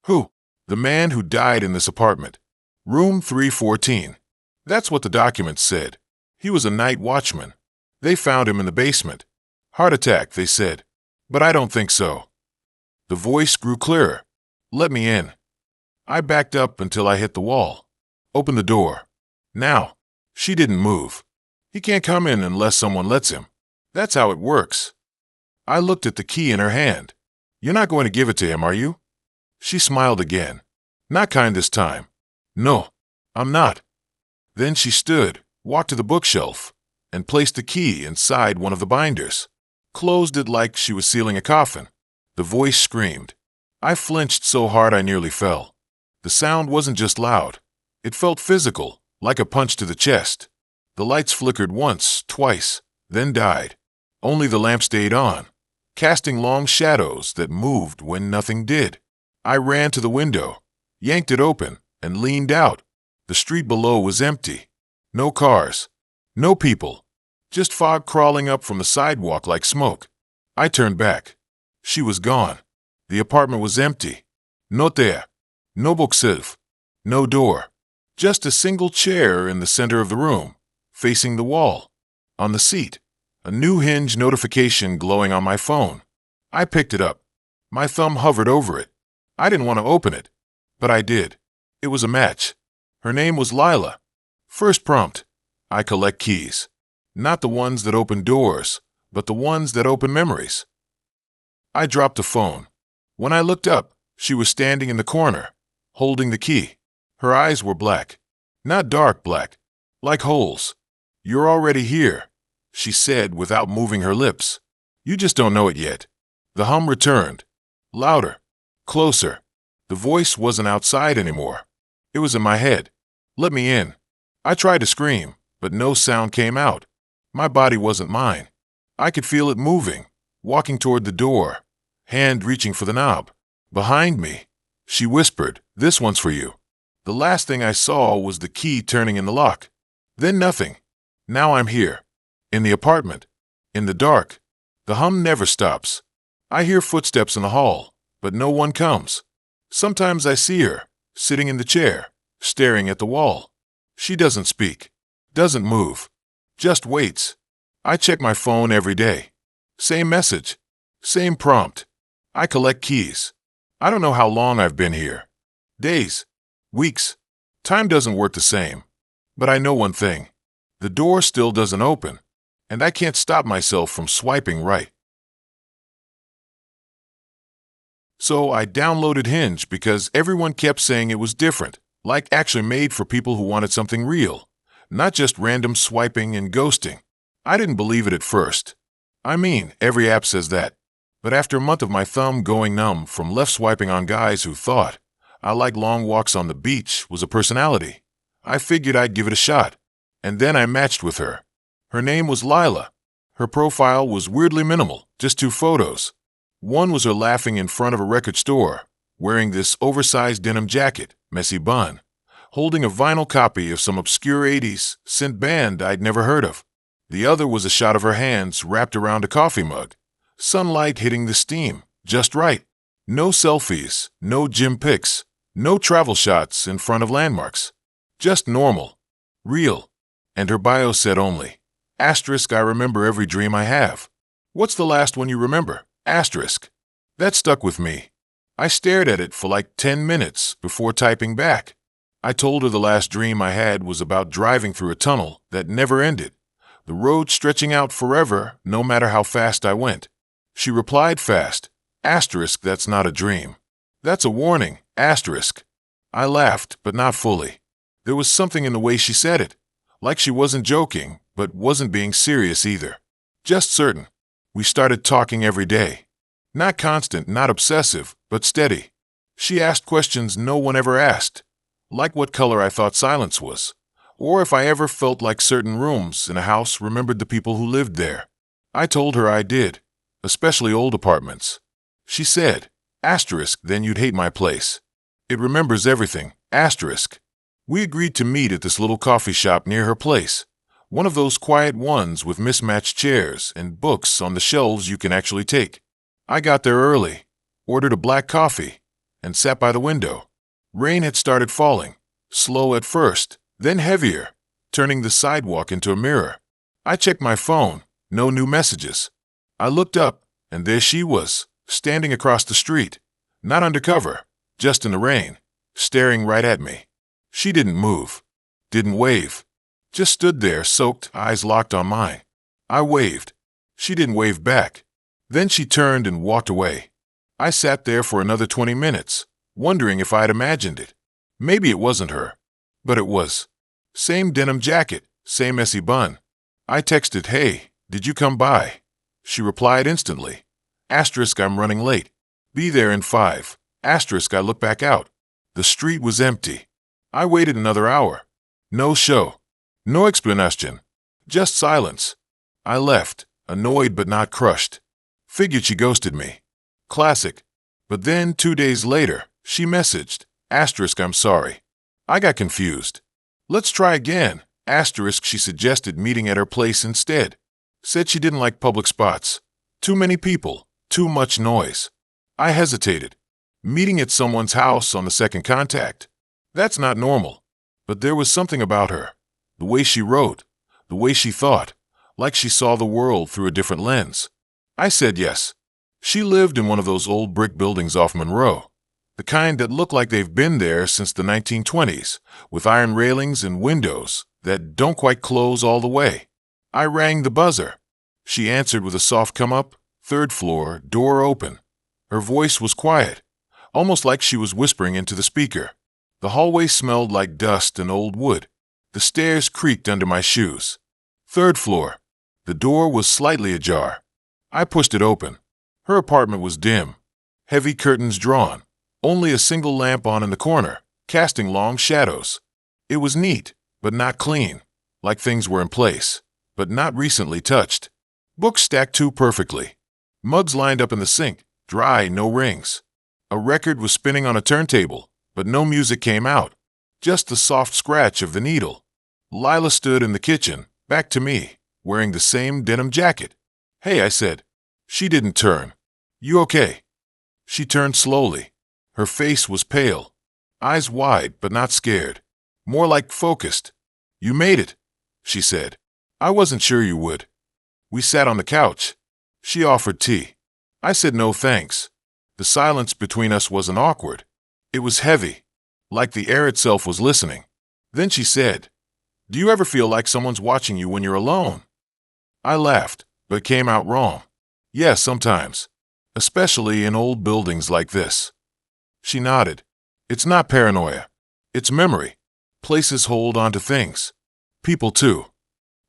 Who? The man who died in this apartment. Room 314. That's what the documents said. He was a night watchman. They found him in the basement. Heart attack, they said. But I don't think so. The voice grew clearer. Let me in. I backed up until I hit the wall. Open the door. Now. She didn't move. He can't come in unless someone lets him. That's how it works. I looked at the key in her hand. You're not going to give it to him, are you? She smiled again. Not kind this time. No, I'm not. Then she stood, walked to the bookshelf, and placed the key inside one of the binders. Closed it like she was sealing a coffin. The voice screamed. I flinched so hard I nearly fell. The sound wasn't just loud. It felt physical, like a punch to the chest. The lights flickered once, twice, then died. Only the lamp stayed on. casting long shadows that moved when nothing did. I ran to the window, yanked it open, and leaned out. The street below was empty. No cars. No people. Just fog crawling up from the sidewalk like smoke. I turned back. She was gone. The apartment was empty. Not there. No bookshelf. No door. Just a single chair in the center of the room, facing the wall. On the seat, a new Hinge notification glowing on my phone. I picked it up. My thumb hovered over it. I didn't want to open it, but I did. It was a match. Her name was Lila. First prompt: I collect keys. Not the ones that open doors, but the ones that open memories. I dropped the phone. When I looked up, she was standing in the corner, holding the key. Her eyes were black. Not dark black, like holes. You're already here, she said without moving her lips. You just don't know it yet. The hum returned. Louder. Closer. The voice wasn't outside anymore. It was in my head. Let me in. I tried to scream, but no sound came out. My body wasn't mine. I could feel it moving, walking toward the door, hand reaching for the knob. Behind me, she whispered, "This one's for you." The last thing I saw was the key turning in the lock. Then nothing. Now I'm here. In the apartment. In the dark. The hum never stops. I hear footsteps in the hall, but no one comes. Sometimes I see her, sitting in the chair, staring at the wall. She doesn't speak. Doesn't move. Just waits. I check my phone every day. Same message. Same prompt. I collect keys. I don't know how long I've been here. Days. Weeks. Time doesn't work the same. But I know one thing. The door still doesn't open, and I can't stop myself from swiping right. So I downloaded Hinge because everyone kept saying it was different, like actually made for people who wanted something real, not just random swiping and ghosting. I didn't believe it at first. I mean, every app says that. But after a month of my thumb going numb from left swiping on guys who thought I like long walks on the beach was a personality, I figured I'd give it a shot. And then I matched with her. Her name was Lila. Her profile was weirdly minimal, just 2 photos. One was her laughing in front of a record store, wearing this oversized denim jacket, messy bun, holding a vinyl copy of some obscure 80s synth band I'd never heard of. The other was a shot of her hands wrapped around a coffee mug, sunlight hitting the steam, just right. No selfies, no gym pics, no travel shots in front of landmarks. Just normal. Real. And her bio said only, *I remember every dream I have. What's the last one you remember? *. That stuck with me. I stared at it for like 10 minutes before typing back. I told her the last dream I had was about driving through a tunnel that never ended, the road stretching out forever no matter how fast I went. She replied fast, *, that's not a dream. That's a warning, *. I laughed, but not fully. There was something in the way she said it, like she wasn't joking, but wasn't being serious either. Just certain. We started talking every day. Not constant, not obsessive, but steady. She asked questions no one ever asked, like what color I thought silence was, or if I ever felt like certain rooms in a house remembered the people who lived there. I told her I did, especially old apartments. She said, *, then you'd hate my place. It remembers everything, *. We agreed to meet at this little coffee shop near her place, one of those quiet ones with mismatched chairs and books on the shelves you can actually take. I got there early, ordered a black coffee, and sat by the window. Rain had started falling, slow at first, then heavier, turning the sidewalk into a mirror. I checked my phone, no new messages. I looked up, and there she was, standing across the street, not undercover, just in the rain, staring right at me. She didn't move, didn't wave, just stood there soaked, eyes locked on mine. I waved. She didn't wave back. Then she turned and walked away. I sat there for another 20 minutes, wondering if I had imagined it. Maybe it wasn't her, but it was. Same denim jacket, same messy bun. I texted, "Hey, did you come by?" She replied instantly, *, I'm running late. Be there in 5. *, I look back out. The street was empty. I waited another hour. No show. No explanation. Just silence. I left, annoyed but not crushed. Figured she ghosted me. Classic. But then 2 days later, she messaged, asterisk, I'm sorry. I got confused. Let's try again, asterisk, she suggested meeting at her place instead. Said she didn't like public spots. Too many people, too much noise. I hesitated. Meeting at someone's house on the second contact. That's not normal. But there was something about her. The way she wrote, the way she thought, like she saw the world through a different lens. I said yes. She lived in one of those old brick buildings off Monroe, the kind that look like they've been there since the 1920s, with iron railings and windows that don't quite close all the way. I rang the buzzer. She answered with a soft come-up, 3rd floor, door open. Her voice was quiet, almost like she was whispering into the speaker. The hallway smelled like dust and old wood. The stairs creaked under my shoes. 3rd floor. The door was slightly ajar. I pushed it open. Her apartment was dim, heavy curtains drawn, only a single lamp on in the corner, casting long shadows. It was neat, but not clean, like things were in place, but not recently touched. Books stacked too perfectly. Mugs lined up in the sink, dry, no rings. A record was spinning on a turntable, but no music came out, just the soft scratch of the needle. Lila stood in the kitchen, back to me, wearing the same denim jacket. Hey, I said. She didn't turn. You okay? She turned slowly. Her face was pale, eyes wide but not scared, more like focused. You made it, she said. I wasn't sure you would. We sat on the couch. She offered tea. I said no thanks. The silence between us wasn't awkward. It was heavy, like the air itself was listening. Then she said, Do you ever feel like someone's watching you when you're alone? I laughed, but it came out wrong. Yes, sometimes, especially in old buildings like this. She nodded. It's not paranoia. It's memory. Places hold on to things. People too.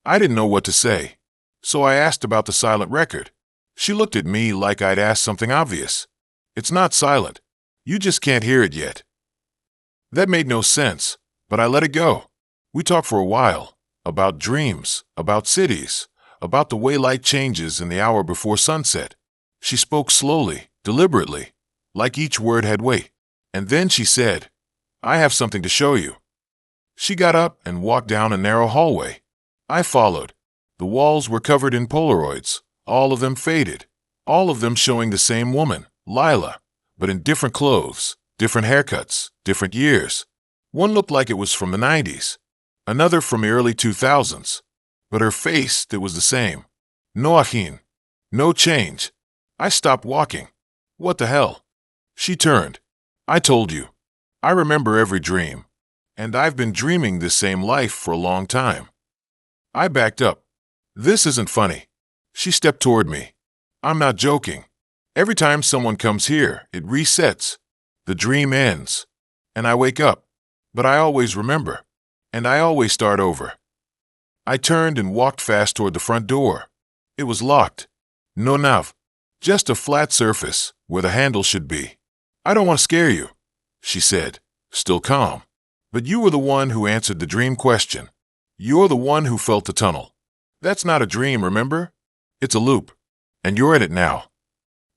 I didn't know what to say, so I asked about the silent record. She looked at me like I'd asked something obvious. It's not silent. You just can't hear it yet. That made no sense, but I let it go. We talked for a while, about dreams, about cities, about the way light changes in the hour before sunset. She spoke slowly, deliberately, like each word had weight. And then she said, I have something to show you. She got up and walked down a narrow hallway. I followed. The walls were covered in Polaroids, all of them faded, all of them showing the same woman, Lila, but in different clothes, different haircuts, different years. One looked like it was from the 90s, another from the early 2000s, but her face, it was the same. No ajín, no change. I stopped walking. What the hell? She turned. I told you. I remember every dream, and I've been dreaming this same life for a long time. I backed up. This isn't funny. She stepped toward me. I'm not joking. Every time someone comes here, it resets. The dream ends, and I wake up. But I always remember, and I always start over. I turned and walked fast toward the front door. It was locked. No knob, just a flat surface where the handle should be. I don't want to scare you, she said, still calm. But you were the one who answered the dream question. You're the one who felt the tunnel. That's not a dream, remember? It's a loop, and you're in it now.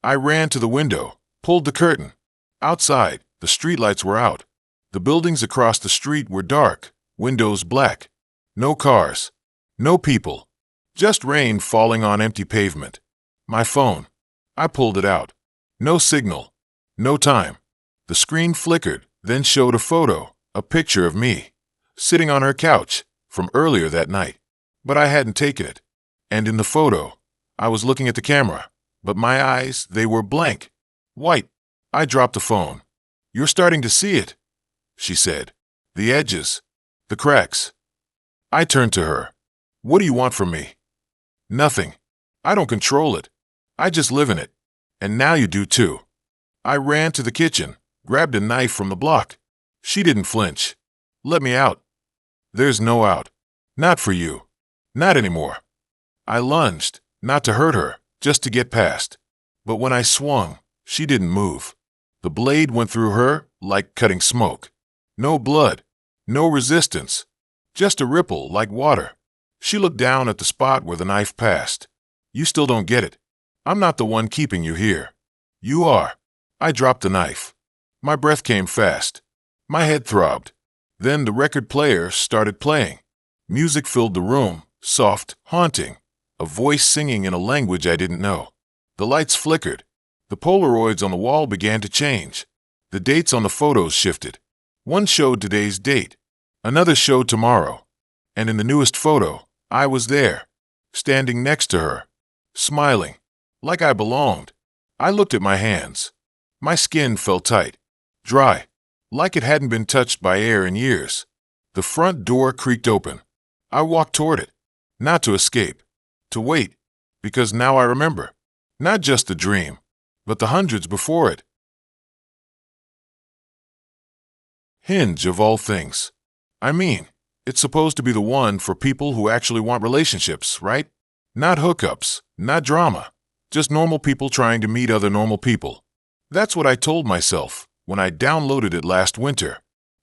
I ran to the window, pulled the curtain. Outside, the streetlights were out. The buildings across the street were dark, windows black. No cars, no people, just rain falling on empty pavement. My phone. I pulled it out. No signal, no time. The screen flickered, then showed a photo, a picture of me, sitting on her couch from earlier that night. But I hadn't taken it. And in the photo, I was looking at the camera, but my eyes, they were blank, white. I dropped the phone. You're starting to see it, she said. The edges, the cracks. I turned to her. What do you want from me? Nothing. I don't control it. I just live in it. And now you do too. I ran to the kitchen, grabbed a knife from the block. She didn't flinch. Let me out. There's no out. Not for you. Not anymore. I lunged, not to hurt her, just to get past. But when I swung, she didn't move. The blade went through her like cutting smoke. No blood, no resistance, just a ripple like water. She looked down at the spot where the knife passed. You still don't get it. I'm not the one keeping you here. You are. I dropped the knife. My breath came fast. My head throbbed. Then the record player started playing. Music filled the room, soft, haunting. A voice singing in a language I didn't know. The lights flickered. The Polaroids on the wall began to change. The dates on the photos shifted. One showed today's date. Another showed tomorrow. And in the newest photo, I was there, standing next to her, smiling, like I belonged. I looked at my hands. My skin felt tight, dry, like it hadn't been touched by air in years. The front door creaked open. I walked toward it, not to escape, to wait, because now I remember, not just the dream, but the hundreds before it. Hinge of all things. I mean, it's supposed to be the one for people who actually want relationships, right? Not hookups, not drama, just normal people trying to meet other normal people. That's what I told myself when I downloaded it last winter.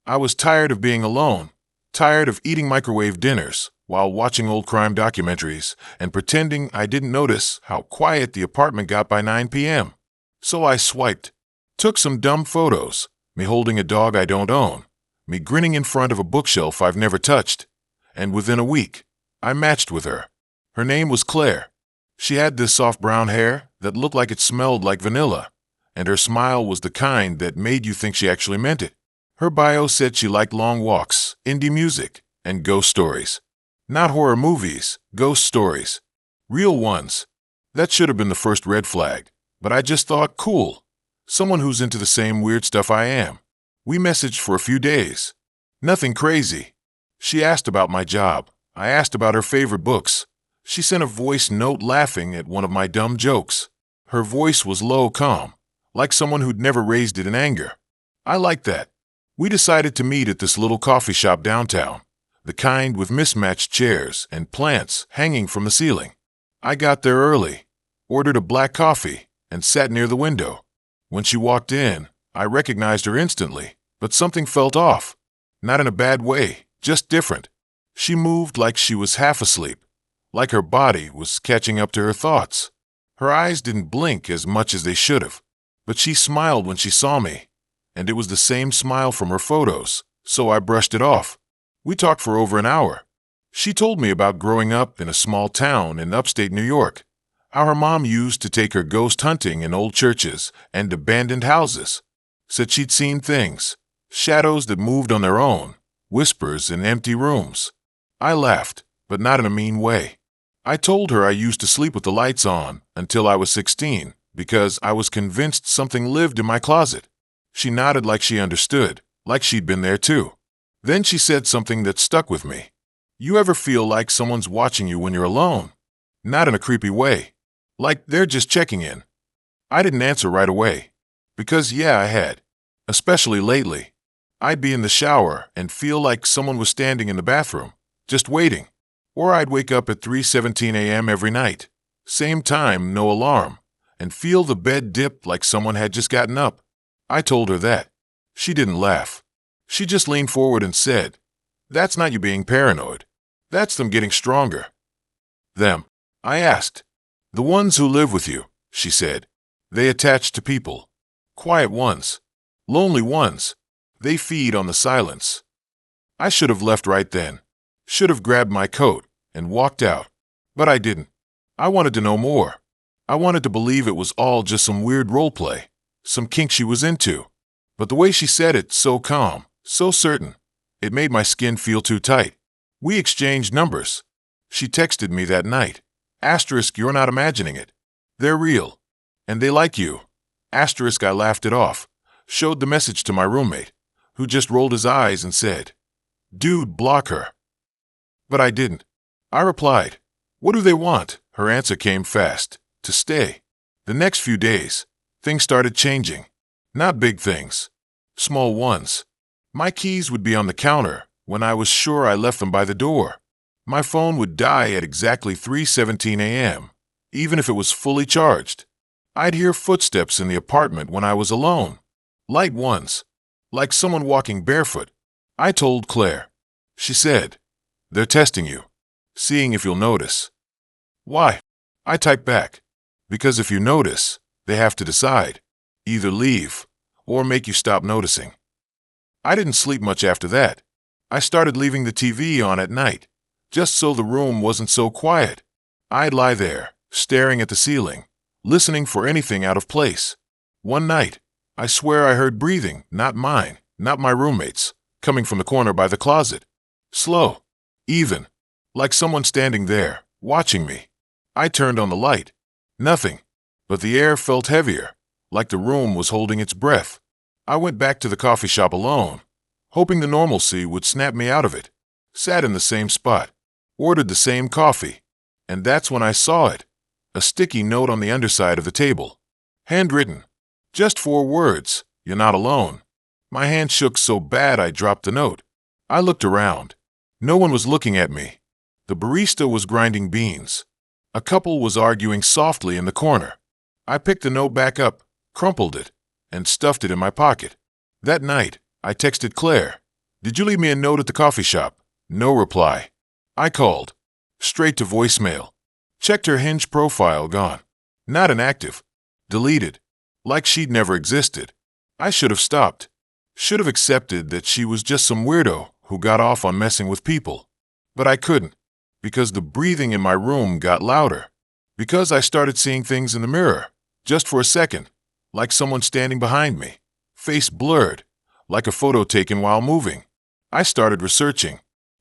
I was tired of being alone, tired of eating microwave dinners while watching old crime documentaries and pretending I didn't notice how quiet the apartment got by 9 p.m. So I swiped, took some dumb photos, me holding a dog I don't own, me grinning in front of a bookshelf I've never touched, and within a week, I matched with her. Her name was Claire. She had this soft brown hair that looked like it smelled like vanilla, and her smile was the kind that made you think she actually meant it. Her bio said she liked long walks, indie music, and ghost stories. Not horror movies, ghost stories. Real ones. That should have been the first red flag, but I just thought, cool. Someone who's into the same weird stuff I am. We messaged for a few days. Nothing crazy. She asked about my job. I asked about her favorite books. She sent a voice note laughing at one of my dumb jokes. Her voice was low, calm, like someone who'd never raised it in anger. I liked that. We decided to meet at this little coffee shop downtown, the kind with mismatched chairs and plants hanging from the ceiling. I got there early, ordered a black coffee, and sat near the window. When she walked in, I recognized her instantly, but something felt off. Not in a bad way, just different. She moved like she was half asleep, like her body was catching up to her thoughts. Her eyes didn't blink as much as they should have, but she smiled when she saw me, and it was the same smile from her photos, so I brushed it off. We talked for over an hour. She told me about growing up in a small town in upstate New York, how her mom used to take her ghost hunting in old churches and abandoned houses. Said she'd seen things, shadows that moved on their own, whispers in empty rooms. I laughed, but not in a mean way. I told her I used to sleep with the lights on until I was 16 because I was convinced something lived in my closet. She nodded like she understood, like she'd been there too. Then she said something that stuck with me. You ever feel like someone's watching you when you're alone? Not in a creepy way. Like they're just checking in. I didn't answer right away. Because yeah, I had. Especially lately. I'd be in the shower and feel like someone was standing in the bathroom, just waiting. Or I'd wake up at 3:17 a.m. every night. Same time, no alarm. And feel the bed dip like someone had just gotten up. I told her that. She didn't laugh. She just leaned forward and said, "That's not you being paranoid. That's them getting stronger." Them? I asked. "The ones who live with you," she said. "They attach to people. Quiet ones. Lonely ones. They feed on the silence." I should have left right then. Should have grabbed my coat and walked out. But I didn't. I wanted to know more. I wanted to believe it was all just some weird role play, some kink she was into. But the way she said it, so calm, so certain, it made my skin feel too tight. We exchanged numbers. She texted me that night. Asterisk, you're not imagining it. They're real. And they like you. Asterisk, I laughed it off. Showed the message to my roommate, who just rolled his eyes and said, "Dude, block her." But I didn't. I replied, "What do they want?" Her answer came fast. To stay. The next few days, things started changing. Not big things. Small ones. My keys would be on the counter when I was sure I left them by the door. My phone would die at exactly 3:17 a.m., even if it was fully charged. I'd hear footsteps in the apartment when I was alone. Light ones. Like someone walking barefoot. I told Claire. She said, "They're testing you. Seeing if you'll notice." Why? I typed back. Because if you notice, they have to decide. Either leave or make you stop noticing. I didn't sleep much after that. I started leaving the TV on at night, just so the room wasn't so quiet. I'd lie there, staring at the ceiling, listening for anything out of place. One night, I swear I heard breathing, not mine, not my roommate's, coming from the corner by the closet. Slow, even, like someone standing there, watching me. I turned on the light. Nothing, but the air felt heavier, like the room was holding its breath. I went back to the coffee shop alone, hoping the normalcy would snap me out of it. Sat in the same spot, ordered the same coffee, and that's when I saw it. A sticky note on the underside of the table. Handwritten. Just 4 words, "You're not alone." My hand shook so bad I dropped the note. I looked around. No one was looking at me. The barista was grinding beans. A couple was arguing softly in the corner. I picked the note back up, crumpled it, and stuffed it in my pocket. That night, I texted Claire. "Did you leave me a note at the coffee shop?" No reply. I called. Straight to voicemail. Checked her Hinge profile, gone. Not inactive. Deleted. Like she'd never existed. I should have stopped. Should have accepted that she was just some weirdo who got off on messing with people. But I couldn't. Because the breathing in my room got louder. Because I started seeing things in the mirror. Just for a second. Like someone standing behind me. Face blurred. Like a photo taken while moving. I started researching.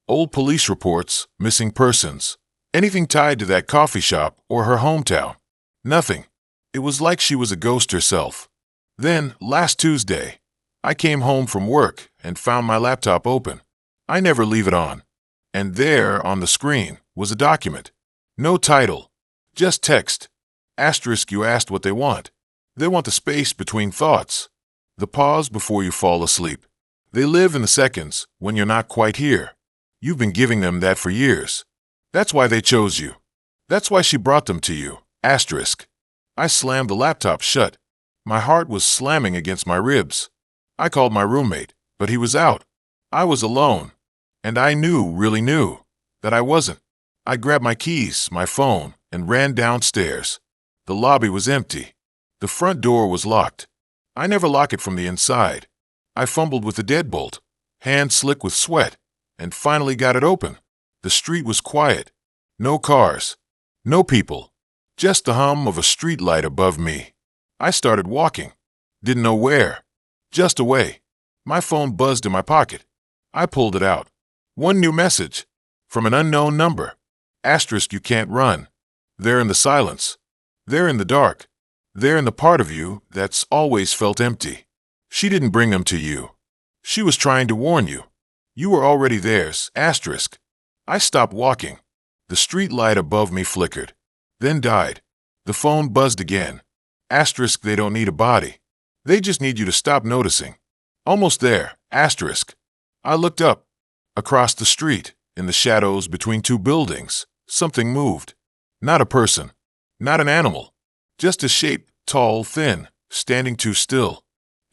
Old police reports, missing persons. Anything tied to that coffee shop or her hometown. Nothing. It was like she was a ghost herself. Then, last Tuesday, I came home from work and found my laptop open. I never leave it on. And there, on the screen, was a document. No title. Just text. Asterisk, you asked what they want. They want the space between thoughts. The pause before you fall asleep. They live in the seconds when you're not quite here. You've been giving them that for years. That's why they chose you. That's why she brought them to you. Asterisk. I slammed the laptop shut. My heart was slamming against my ribs. I called my roommate, but he was out. I was alone. And I knew, really knew, that I wasn't. I grabbed my keys, my phone, and ran downstairs. The lobby was empty. The front door was locked. I never lock it from the inside. I fumbled with the deadbolt, hand slick with sweat, and finally got it open. The street was quiet. No cars. No people. Just the hum of a street light above me. I started walking. Didn't know where. Just away. My phone buzzed in my pocket. I pulled it out. One new message. From an unknown number. Asterisk, you can't run. They're in the silence. They're in the dark. They're in the part of you that's always felt empty. She didn't bring them to you. She was trying to warn you. You were already theirs. Asterisk. I stopped walking. The street light above me flickered. Then died. The phone buzzed again. Asterisk, they don't need a body. They just need you to stop noticing. Almost there. Asterisk. I looked up. Across the street, in the shadows between 2 buildings, something moved. Not a person. Not an animal. Just a shape, tall, thin, standing too still.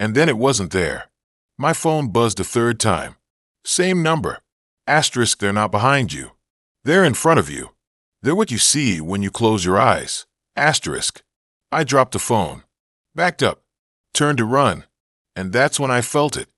And then it wasn't there. My phone buzzed a 3rd time. Same number. Asterisk, they're not behind you. They're in front of you. They're what you see when you close your eyes. Asterisk. I dropped the phone. Backed up. Turned to run. And that's when I felt it.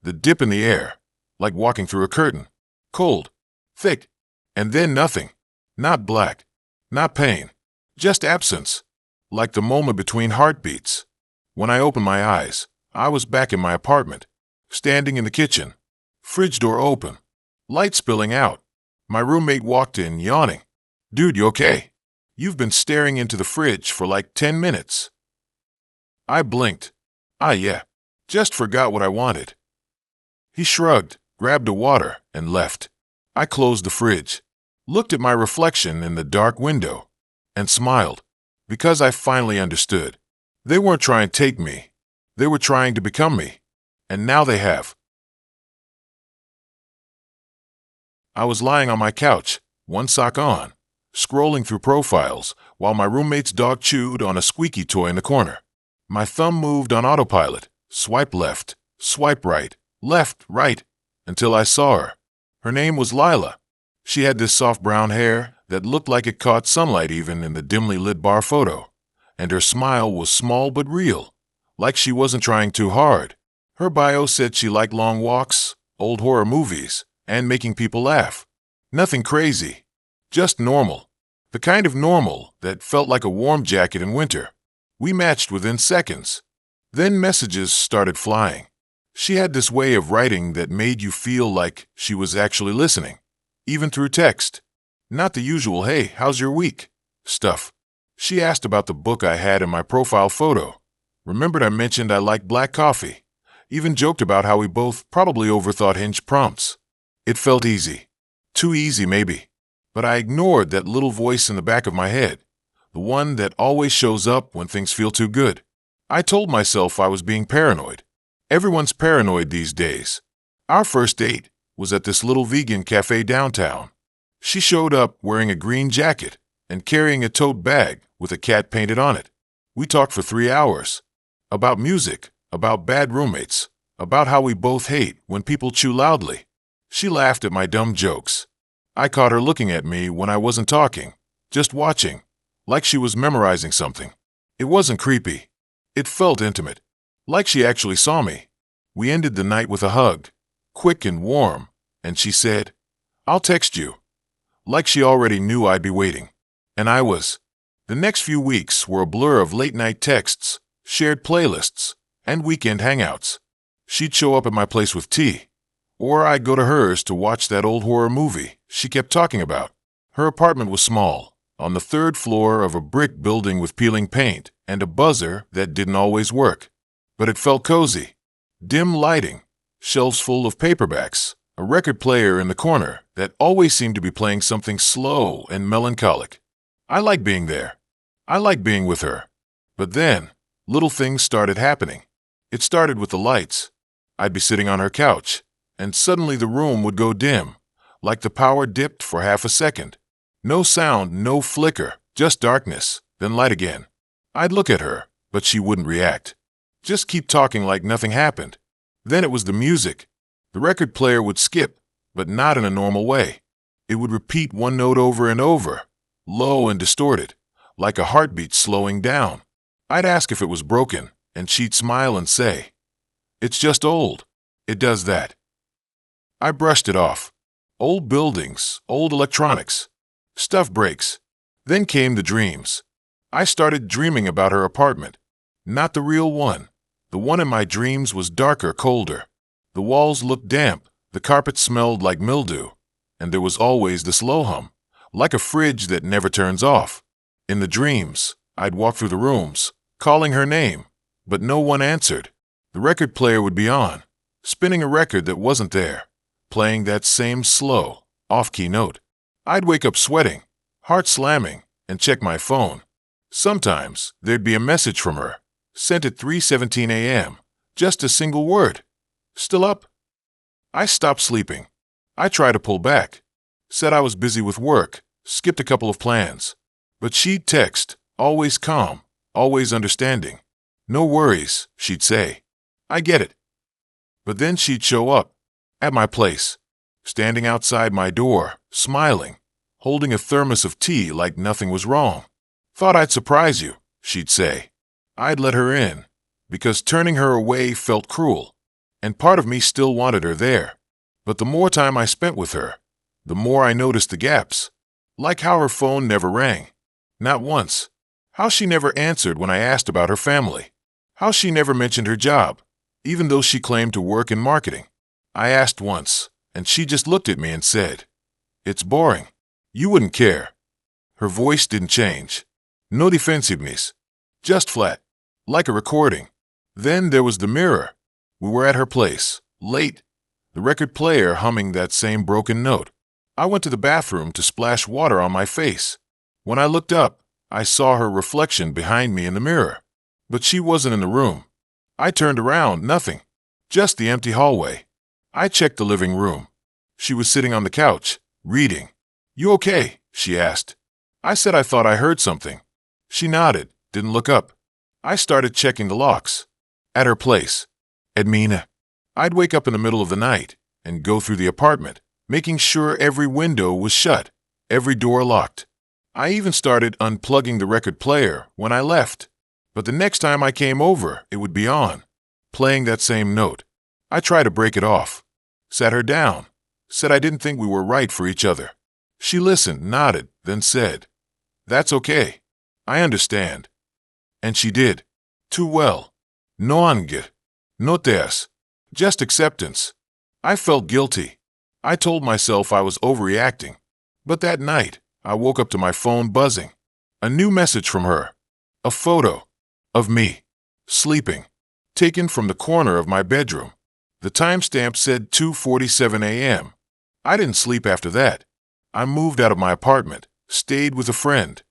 The dip in the air. Like walking through a curtain. Cold. Thick. And then nothing. Not black. Not pain. Just absence. Like the moment between heartbeats. When I opened my eyes, I was back in my apartment. Standing in the kitchen. Fridge door open. Light spilling out. My roommate walked in, yawning. "Dude, you okay? You've been staring into the fridge for like 10 minutes. I blinked. Yeah. Just forgot what I wanted. He shrugged, grabbed a water, and left. I closed the fridge. Looked at my reflection in the dark window. And smiled. Because I finally understood. They weren't trying to take me. They were trying to become me. And now they have. I was lying on my couch, one sock on, scrolling through profiles, while my roommate's dog chewed on a squeaky toy in the corner. My thumb moved on autopilot, swipe left, swipe right, left, right, until I saw her. Her name was Lila. She had this soft brown hair that looked like it caught sunlight even in the dimly lit bar photo. and her smile was small but real, like she wasn't trying too hard. Her bio said she liked long walks, old horror movies, and making people laugh. Nothing crazy, just normal. The kind of normal that felt like a warm jacket in winter. We matched within seconds. Then messages started flying. She had this way of writing that made you feel like she was actually listening, even through text. Not the usual, "Hey, how's your week?" stuff. She asked about the book I had in my profile photo. Remembered I mentioned I liked black coffee. Even joked about how we both probably overthought Hinge prompts. It felt easy. Too easy, maybe. But I ignored that little voice in the back of my head, the one that always shows up when things feel too good. I told myself I was being paranoid. Everyone's paranoid these days. Our first date was at this little vegan cafe downtown. She showed up wearing a green jacket and carrying a tote bag with a cat painted on it. We talked for 3 hours. About music, about bad roommates, about how we both hate when people chew loudly. She laughed at my dumb jokes. I caught her looking at me when I wasn't talking, just watching, like she was memorizing something. It wasn't creepy. It felt intimate, like she actually saw me. We ended the night with a hug, quick and warm, and she said, "I'll text you." Like she already knew I'd be waiting. And I was. The next few weeks were a blur of late-night texts, shared playlists, and weekend hangouts. She'd show up at my place with tea, or I'd go to hers to watch that old horror movie she kept talking about. Her apartment was small, on the 3rd floor of a brick building with peeling paint and a buzzer that didn't always work. But it felt cozy. Dim lighting, shelves full of paperbacks, a record player in the corner that always seemed to be playing something slow and melancholic. I liked being there. I liked being with her. But then, little things started happening. It started with the lights. I'd be sitting on her couch, and suddenly the room would go dim, like the power dipped for half a second. No sound, no flicker, just darkness, then light again. I'd look at her, but she wouldn't react. Just keep talking like nothing happened. Then it was the music. The record player would skip, but not in a normal way. It would repeat one note over and over, low and distorted, like a heartbeat slowing down. I'd ask if it was broken, and she'd smile and say, "It's just old. It does that." I brushed it off. Old buildings, old electronics. Stuff breaks. Then came the dreams. I started dreaming about her apartment. Not the real one. The one in my dreams was darker, colder. The walls looked damp, the carpet smelled like mildew, and there was always the slow hum, like a fridge that never turns off. In the dreams, I'd walk through the rooms, calling her name, but no one answered. The record player would be on, spinning a record that wasn't there, playing that same slow, off-key note. I'd wake up sweating, heart slamming, and check my phone. Sometimes there'd be a message from her, sent at 3:17 a.m., just a single word. "Still up?" I stopped sleeping. I tried to pull back, said I was busy with work, skipped a couple of plans. But she'd text, always calm, always understanding. "No worries," she'd say. "I get it." But then she'd show up, at my place, standing outside my door, smiling, holding a thermos of tea like nothing was wrong. "Thought I'd surprise you," she'd say. I'd let her in, because turning her away felt cruel, and part of me still wanted her there. But the more time I spent with her, the more I noticed the gaps, like how her phone never rang. Not once. How she never answered when I asked about her family. How she never mentioned her job, even though she claimed to work in marketing. I asked once, and she just looked at me and said, "It's boring. You wouldn't care." Her voice didn't change. No defensiveness. Just flat, like a recording. Then there was the mirror. We were at her place, late, the record player humming that same broken note. I went to the bathroom to splash water on my face. When I looked up, I saw her reflection behind me in the mirror. But she wasn't in the room. I turned around, nothing. Just the empty hallway. I checked the living room. She was sitting on the couch, reading. "You okay?" she asked. I said I thought I heard something. She nodded, didn't look up. I started checking the locks. At her place. Edmina. I'd wake up in the middle of the night and go through the apartment, making sure every window was shut, every door locked. I even started unplugging the record player when I left. But the next time I came over, it would be on, playing that same note. I tried to break it off. Sat her down. Said I didn't think we were right for each other. She listened, nodded, then said, "That's okay. I understand." And she did. Too well. No anger. No tears. Just acceptance. I felt guilty. I told myself I was overreacting. But that night, I woke up to my phone buzzing. A new message from her. A photo. Of me. Sleeping. Taken from the corner of my bedroom. The timestamp said 2:47 a.m. I didn't sleep after that. I moved out of my apartment, stayed with a friend,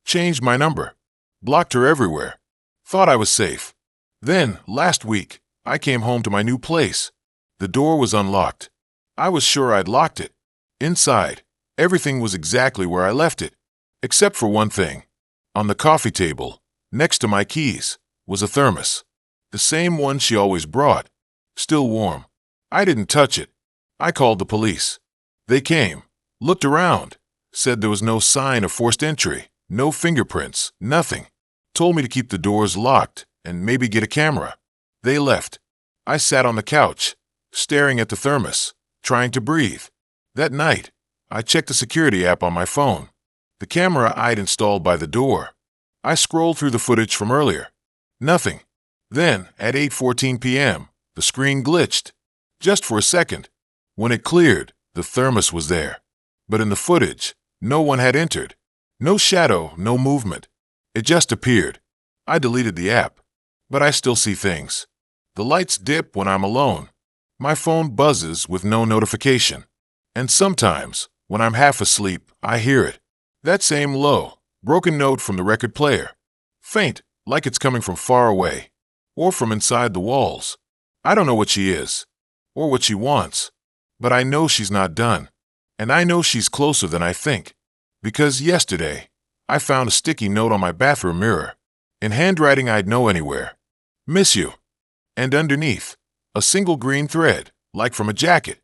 changed my number, blocked her everywhere, thought I was safe. Then, last week, I came home to my new place. The door was unlocked. I was sure I'd locked it. Inside, everything was exactly where I left it, except for one thing. On the coffee table, next to my keys, was a thermos. The same one she always brought. Still warm. I didn't touch it. I called the police. They came, looked around, said there was no sign of forced entry, no fingerprints, nothing. Told me to keep the doors locked and maybe get a camera. They left. I sat on the couch, staring at the thermos, trying to breathe. That night, I checked the security app on my phone. The camera I'd installed by the door. I scrolled through the footage from earlier. Nothing. Then, at 8:14 p.m., the screen glitched. Just for a second. When it cleared, the thermos was there. But in the footage, no one had entered. No shadow, no movement. It just appeared. I deleted the app. But I still see things. The lights dip when I'm alone. My phone buzzes with no notification. And sometimes, when I'm half asleep, I hear it. That same low, broken note from the record player. Faint, like it's coming from far away. Or from inside the walls. I don't know what she is. Or what she wants. But I know she's not done. And I know she's closer than I think. Because yesterday, I found a sticky note on my bathroom mirror. In handwriting I'd know anywhere. "Miss you." And underneath, a single green thread, like from a jacket.